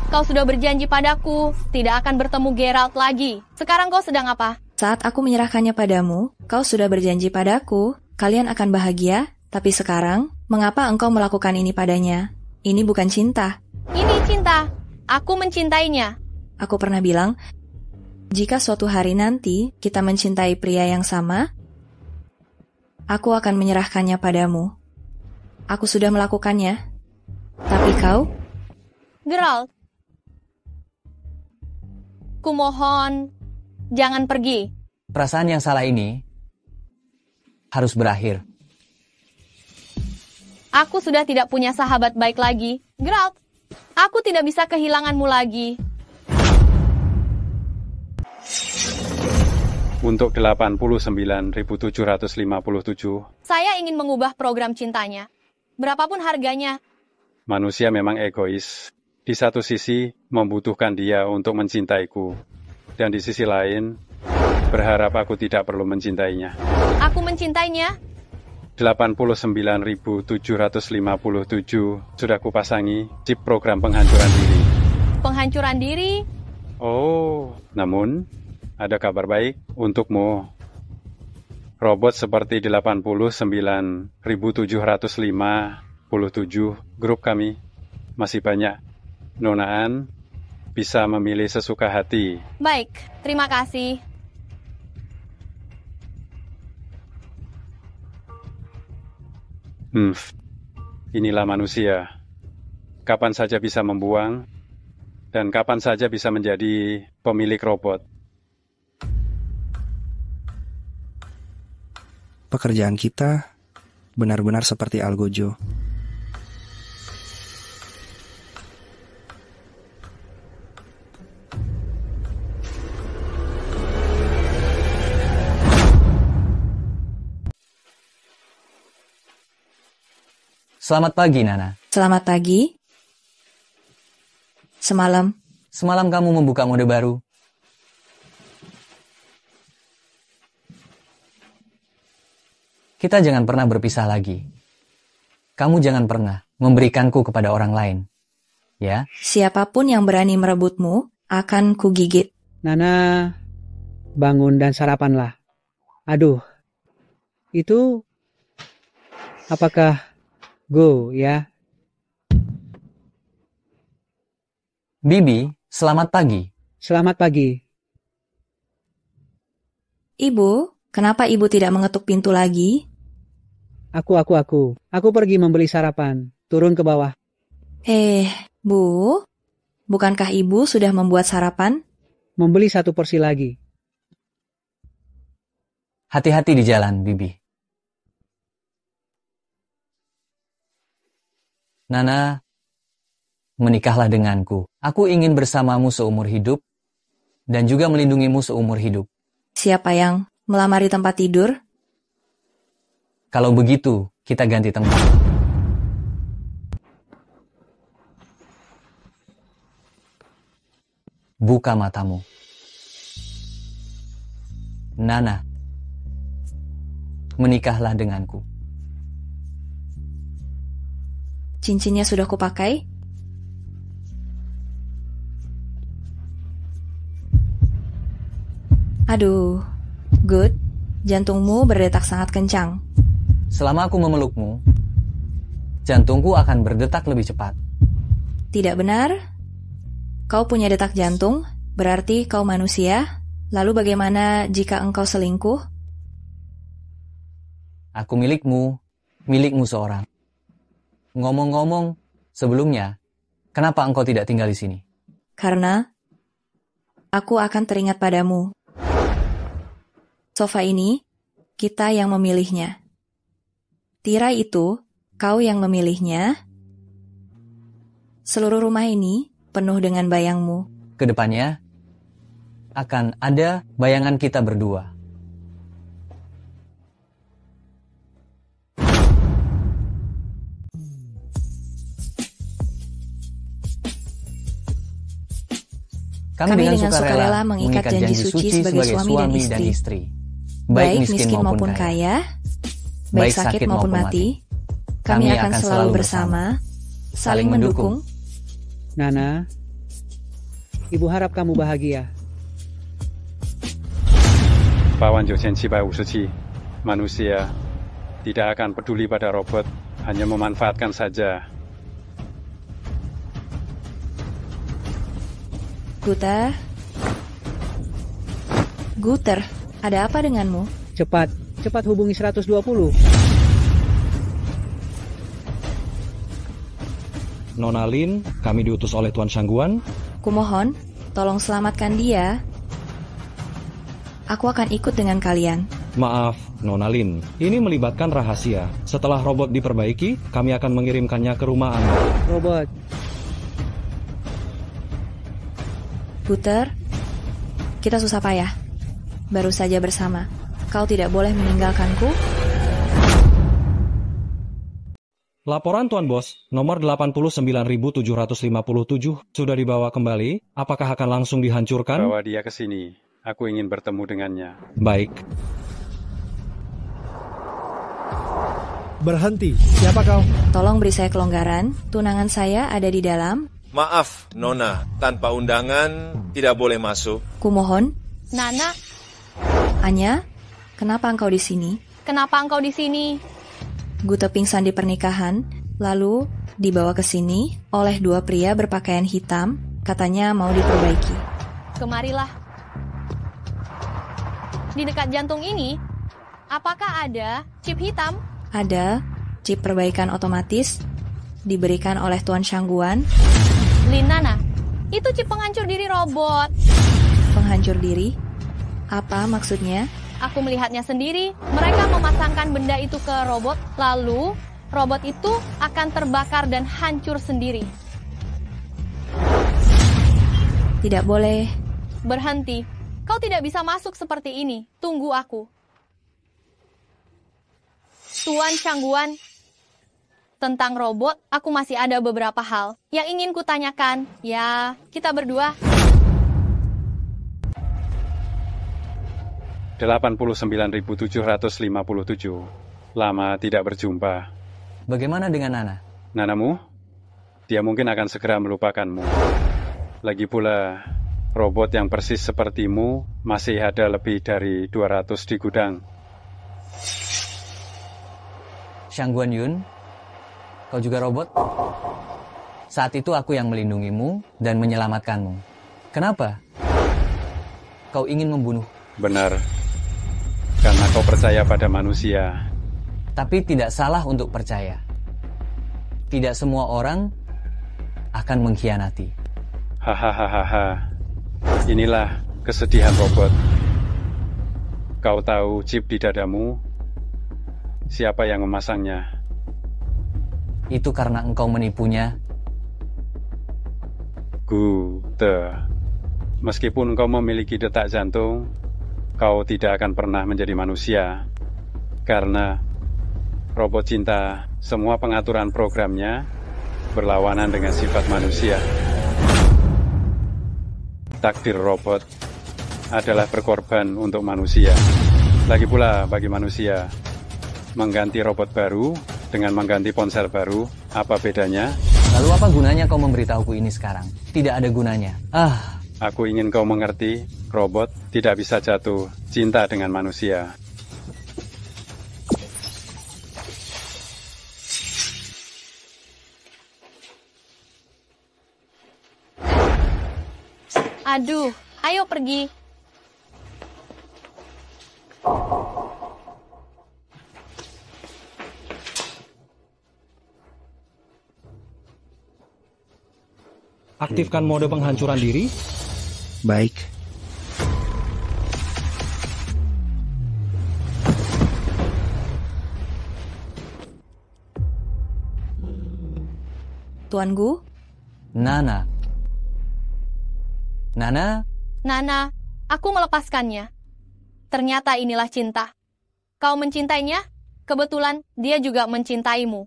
Kau sudah berjanji padaku, tidak akan bertemu Geralt lagi. Sekarang kau sedang apa? Saat aku menyerahkannya padamu, kau sudah berjanji padaku, kalian akan bahagia. Tapi sekarang, mengapa engkau melakukan ini padanya? Ini bukan cinta. Ini cinta. Aku mencintainya. Aku pernah bilang, jika suatu hari nanti kita mencintai pria yang sama, aku akan menyerahkannya padamu. Aku sudah melakukannya. Tapi kau? Geralt, kumohon, jangan pergi. Perasaan yang salah ini harus berakhir. Aku sudah tidak punya sahabat baik lagi. Geralt, aku tidak bisa kehilanganmu lagi. Untuk 89.757. Saya ingin mengubah program cintanya. Berapapun harganya. Manusia memang egois. Di satu sisi, membutuhkan dia untuk mencintaiku. Dan di sisi lain, berharap aku tidak perlu mencintainya. Aku mencintainya. 89.757 sudah kupasangi chip program penghancuran diri. Penghancuran diri? Oh, namun ada kabar baik untukmu. Robot seperti 89.757 grup kami masih banyak. Nonaan bisa memilih sesuka hati. Baik, terima kasih. Inilah manusia. Kapan saja bisa membuang, dan kapan saja bisa menjadi pemilik robot. Pekerjaan kita benar-benar seperti Algojo. Selamat pagi, Nana. Selamat pagi. Semalam kamu membuka mode baru. Kita jangan pernah berpisah lagi. Kamu jangan pernah memberikanku kepada orang lain. Ya? Siapapun yang berani merebutmu akan kugigit. Nana, bangun dan sarapanlah. Aduh, itu apakah go ya? Bibi, selamat pagi. Selamat pagi. Ibu, kenapa ibu tidak mengetuk pintu lagi? Aku pergi membeli sarapan. Turun ke bawah. Bu, bukankah ibu sudah membuat sarapan? Membeli 1 porsi lagi. Hati-hati di jalan, Bibi. Nana, menikahlah denganku. Aku ingin bersamamu seumur hidup dan juga melindungimu seumur hidup. Siapa yang melamar di tempat tidur? Kalau begitu, kita ganti tempat. Buka matamu. Nana, menikahlah denganku. Cincinnya sudah kupakai? Aduh, Good, jantungmu berdetak sangat kencang. Selama aku memelukmu, jantungku akan berdetak lebih cepat. Tidak benar? Kau punya detak jantung, berarti kau manusia. Lalu bagaimana jika engkau selingkuh? Aku milikmu seorang. Ngomong-ngomong, sebelumnya, kenapa engkau tidak tinggal di sini? Karena aku akan teringat padamu. Sofa ini, kita yang memilihnya. Tirai itu, kau yang memilihnya. Seluruh rumah ini penuh dengan bayangmu. Kedepannya, akan ada bayangan kita berdua. Kami dengan sukarela mengikat janji suci sebagai suami dan istri. Baik miskin maupun kaya, baik sakit maupun mati, kami akan selalu bersama, saling mendukung. Nana, ibu harap kamu bahagia. Pawan 9757, manusia tidak akan peduli pada robot, hanya memanfaatkan saja. Guter, ada apa denganmu? Cepat hubungi 120. Nona Lin, kami diutus oleh Tuan Shangguan. Kumohon, tolong selamatkan dia. Aku akan ikut dengan kalian. Maaf, Nona Lin, ini melibatkan rahasia. Setelah robot diperbaiki, kami akan mengirimkannya ke rumah Anda. Robot. Guter, kita susah payah. Baru saja bersama. Kau tidak boleh meninggalkanku. Laporan Tuan Bos, nomor 89.757 sudah dibawa kembali. Apakah akan langsung dihancurkan? Bawa dia ke sini. Aku ingin bertemu dengannya. Baik. Berhenti. Siapa kau? Tolong beri saya kelonggaran. Tunangan saya ada di dalam. Maaf, Nona. Tanpa undangan, tidak boleh masuk. Kumohon. Nana, Anya, kenapa engkau di sini? kenapa engkau di sini? Gute pingsan di pernikahan, lalu dibawa ke sini oleh dua pria berpakaian hitam, katanya mau diperbaiki. Kemarilah. Di dekat jantung ini, apakah ada chip hitam? Ada chip perbaikan otomatis diberikan oleh Tuan Shangguan. Nana, itu chip penghancur diri robot. Penghancur diri? Apa maksudnya? Aku melihatnya sendiri. Mereka memasangkan benda itu ke robot, lalu robot itu akan terbakar dan hancur sendiri. Tidak boleh. Berhenti. Kau tidak bisa masuk seperti ini. Tunggu aku. Tuan Shangguan, tentang robot, aku masih ada beberapa hal yang ingin kutanyakan. Ya, kita berdua. 89.757. Lama tidak berjumpa. Bagaimana dengan Nana? Nanamu? Dia mungkin akan segera melupakanmu. Lagi pula, robot yang persis sepertimu masih ada lebih dari 200 di gudang. Shangguan Yun, kau juga robot? Saat itu aku yang melindungimu dan menyelamatkanmu. Kenapa? Kau ingin membunuh? Benar, karena kau percaya pada manusia. Tapi tidak salah untuk percaya. Tidak semua orang akan mengkhianati. Hahaha. Inilah kesedihan robot. Kau tahu chip di dadamu? Siapa yang memasangnya? Itu karena engkau menipunya. Gute. Meskipun engkau memiliki detak jantung, kau tidak akan pernah menjadi manusia. Karena robot cinta, semua pengaturan programnya berlawanan dengan sifat manusia. Takdir robot adalah berkorban untuk manusia. Lagi pula bagi manusia, mengganti robot baru dengan mengganti ponsel baru, apa bedanya? Lalu apa gunanya kau memberitahuku ini sekarang? Tidak ada gunanya. Aku ingin kau mengerti, robot tidak bisa jatuh cinta dengan manusia. Aduh, ayo pergi. Aktifkan mode penghancuran diri. Baik. Tuan Gu? Nana. Nana? Nana, aku melepaskannya. Ternyata inilah cinta. Kau mencintainya? Kebetulan dia juga mencintaimu.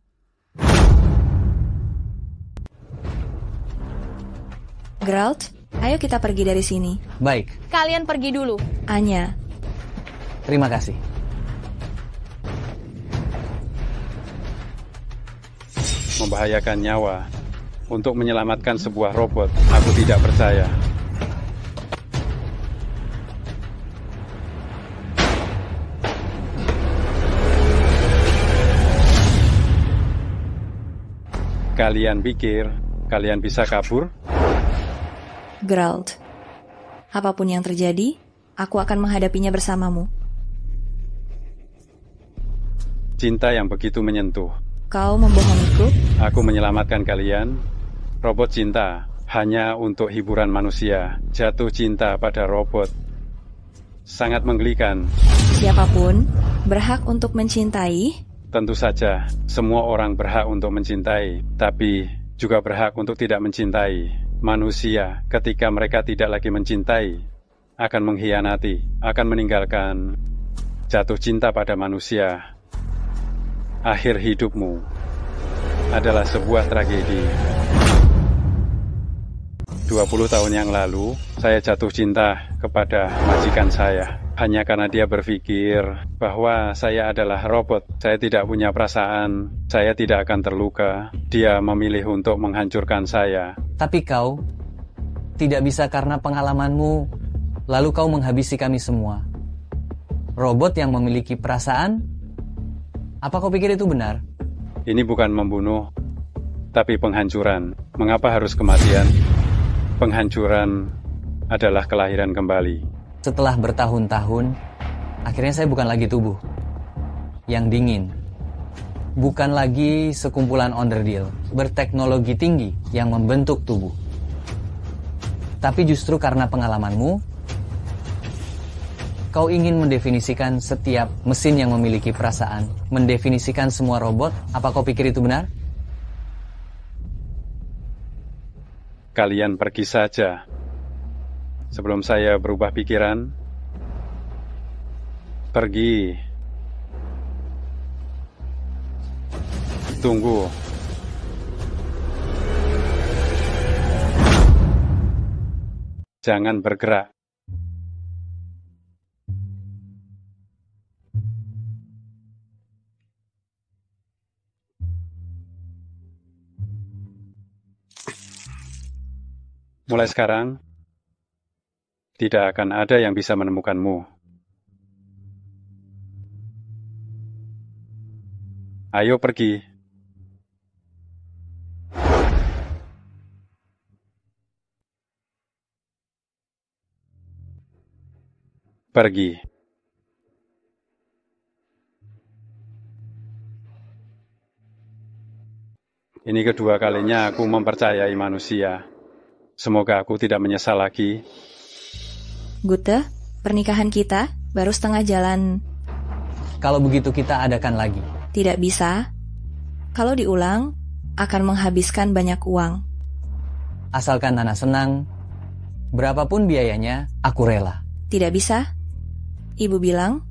Geralt, ayo kita pergi dari sini. Baik. Kalian pergi dulu. Anya. Terima kasih. Membahayakan nyawa untuk menyelamatkan sebuah robot, aku tidak percaya. Kalian pikir kalian bisa kabur? Geralt, apapun yang terjadi, aku akan menghadapinya bersamamu. Cinta yang begitu menyentuh. Kau membohongiku? Aku menyelamatkan kalian. Robot cinta hanya untuk hiburan manusia. Jatuh cinta pada robot. Sangat menggelikan. Siapapun berhak untuk mencintai. Tentu saja, semua orang berhak untuk mencintai, tapi juga berhak untuk tidak mencintai. Manusia, ketika mereka tidak lagi mencintai, akan mengkhianati, akan meninggalkan. Jatuh cinta pada manusia. Akhir hidupmu adalah sebuah tragedi. 20 tahun yang lalu, saya jatuh cinta kepada majikan saya. hanya karena dia berpikir bahwa saya adalah robot. Saya tidak punya perasaan, saya tidak akan terluka. Dia memilih untuk menghancurkan saya. Tapi kau tidak bisa karena pengalamanmu, lalu kau menghabisi kami semua. Robot yang memiliki perasaan? Apa kau pikir itu benar? Ini bukan membunuh, tapi penghancuran. Mengapa harus kematian? Penghancuran adalah kelahiran kembali. Setelah bertahun-tahun, akhirnya saya bukan lagi tubuh yang dingin. Bukan lagi sekumpulan onderdil berteknologi tinggi yang membentuk tubuh. Tapi justru karena pengalamanmu, kau ingin mendefinisikan setiap mesin yang memiliki perasaan, mendefinisikan semua robot. Apa kau pikir itu benar? Kalian pergi saja. Sebelum saya berubah pikiran, pergi. Tunggu. Jangan bergerak. Mulai sekarang, tidak akan ada yang bisa menemukanmu. Ayo pergi. Pergi. Ini kedua kalinya aku mempercayai manusia. Semoga aku tidak menyesal lagi. Gute, pernikahan kita baru setengah jalan. Kalau begitu kita adakan lagi. Tidak bisa. Kalau diulang, akan menghabiskan banyak uang. Asalkan Nana senang, berapapun biayanya, aku rela. Tidak bisa. Ibu bilang,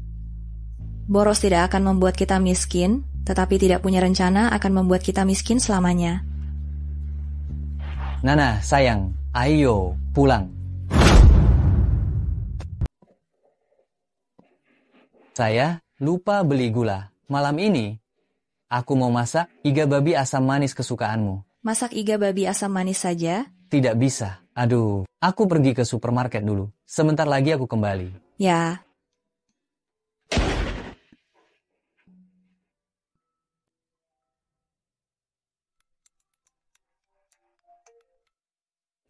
boros tidak akan membuat kita miskin, tetapi tidak punya rencana akan membuat kita miskin selamanya. Nana, sayang, ayo pulang. Saya lupa beli gula. Malam ini, aku mau masak iga babi asam manis kesukaanmu. Masak iga babi asam manis saja? Tidak bisa. Aduh, aku pergi ke supermarket dulu. Sebentar lagi aku kembali. Ya.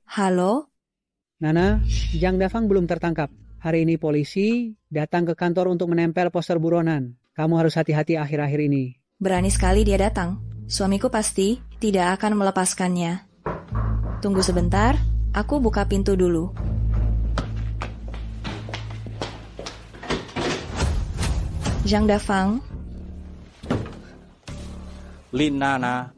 Halo? Nana, Zhang Dafang belum tertangkap. Hari ini polisi datang ke kantor untuk menempel poster buronan. Kamu harus hati-hati akhir-akhir ini. Berani sekali dia datang. Suamiku pasti tidak akan melepaskannya. Tunggu sebentar, aku buka pintu dulu. Zhang Dafang. Nana.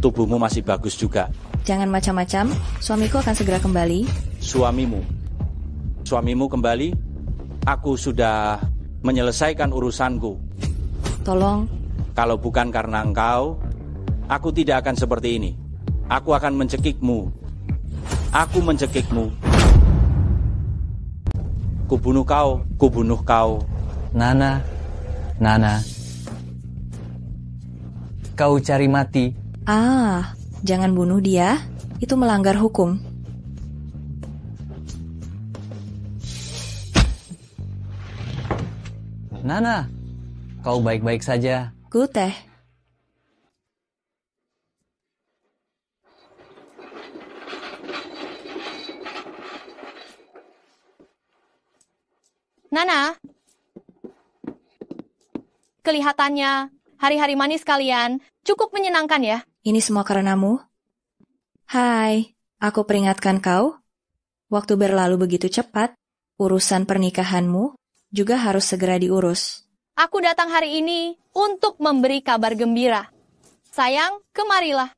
Tubuhmu masih bagus juga. Jangan macam-macam, suamiku akan segera kembali. Suamimu kembali? Aku sudah menyelesaikan urusanku. Tolong. Kalau bukan karena engkau, aku tidak akan seperti ini. Aku akan mencekikmu. Aku mencekikmu. Kubunuh kau. Nana. Kau cari mati. Jangan bunuh dia, itu melanggar hukum. Nana, kau baik-baik saja. Gute. Nana, kelihatannya hari-hari manis kalian cukup menyenangkan ya? Ini semua karenamu. Hai, aku peringatkan kau. Waktu berlalu begitu cepat, urusan pernikahanmu juga harus segera diurus. Aku datang hari ini untuk memberi kabar gembira. Sayang, kemarilah.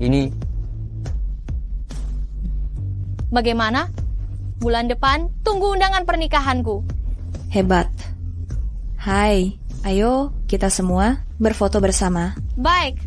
Ini. Bagaimana? Bulan depan, tunggu undangan pernikahanku. Hebat. Hai, Ayo, kita semua berfoto bersama. Baik,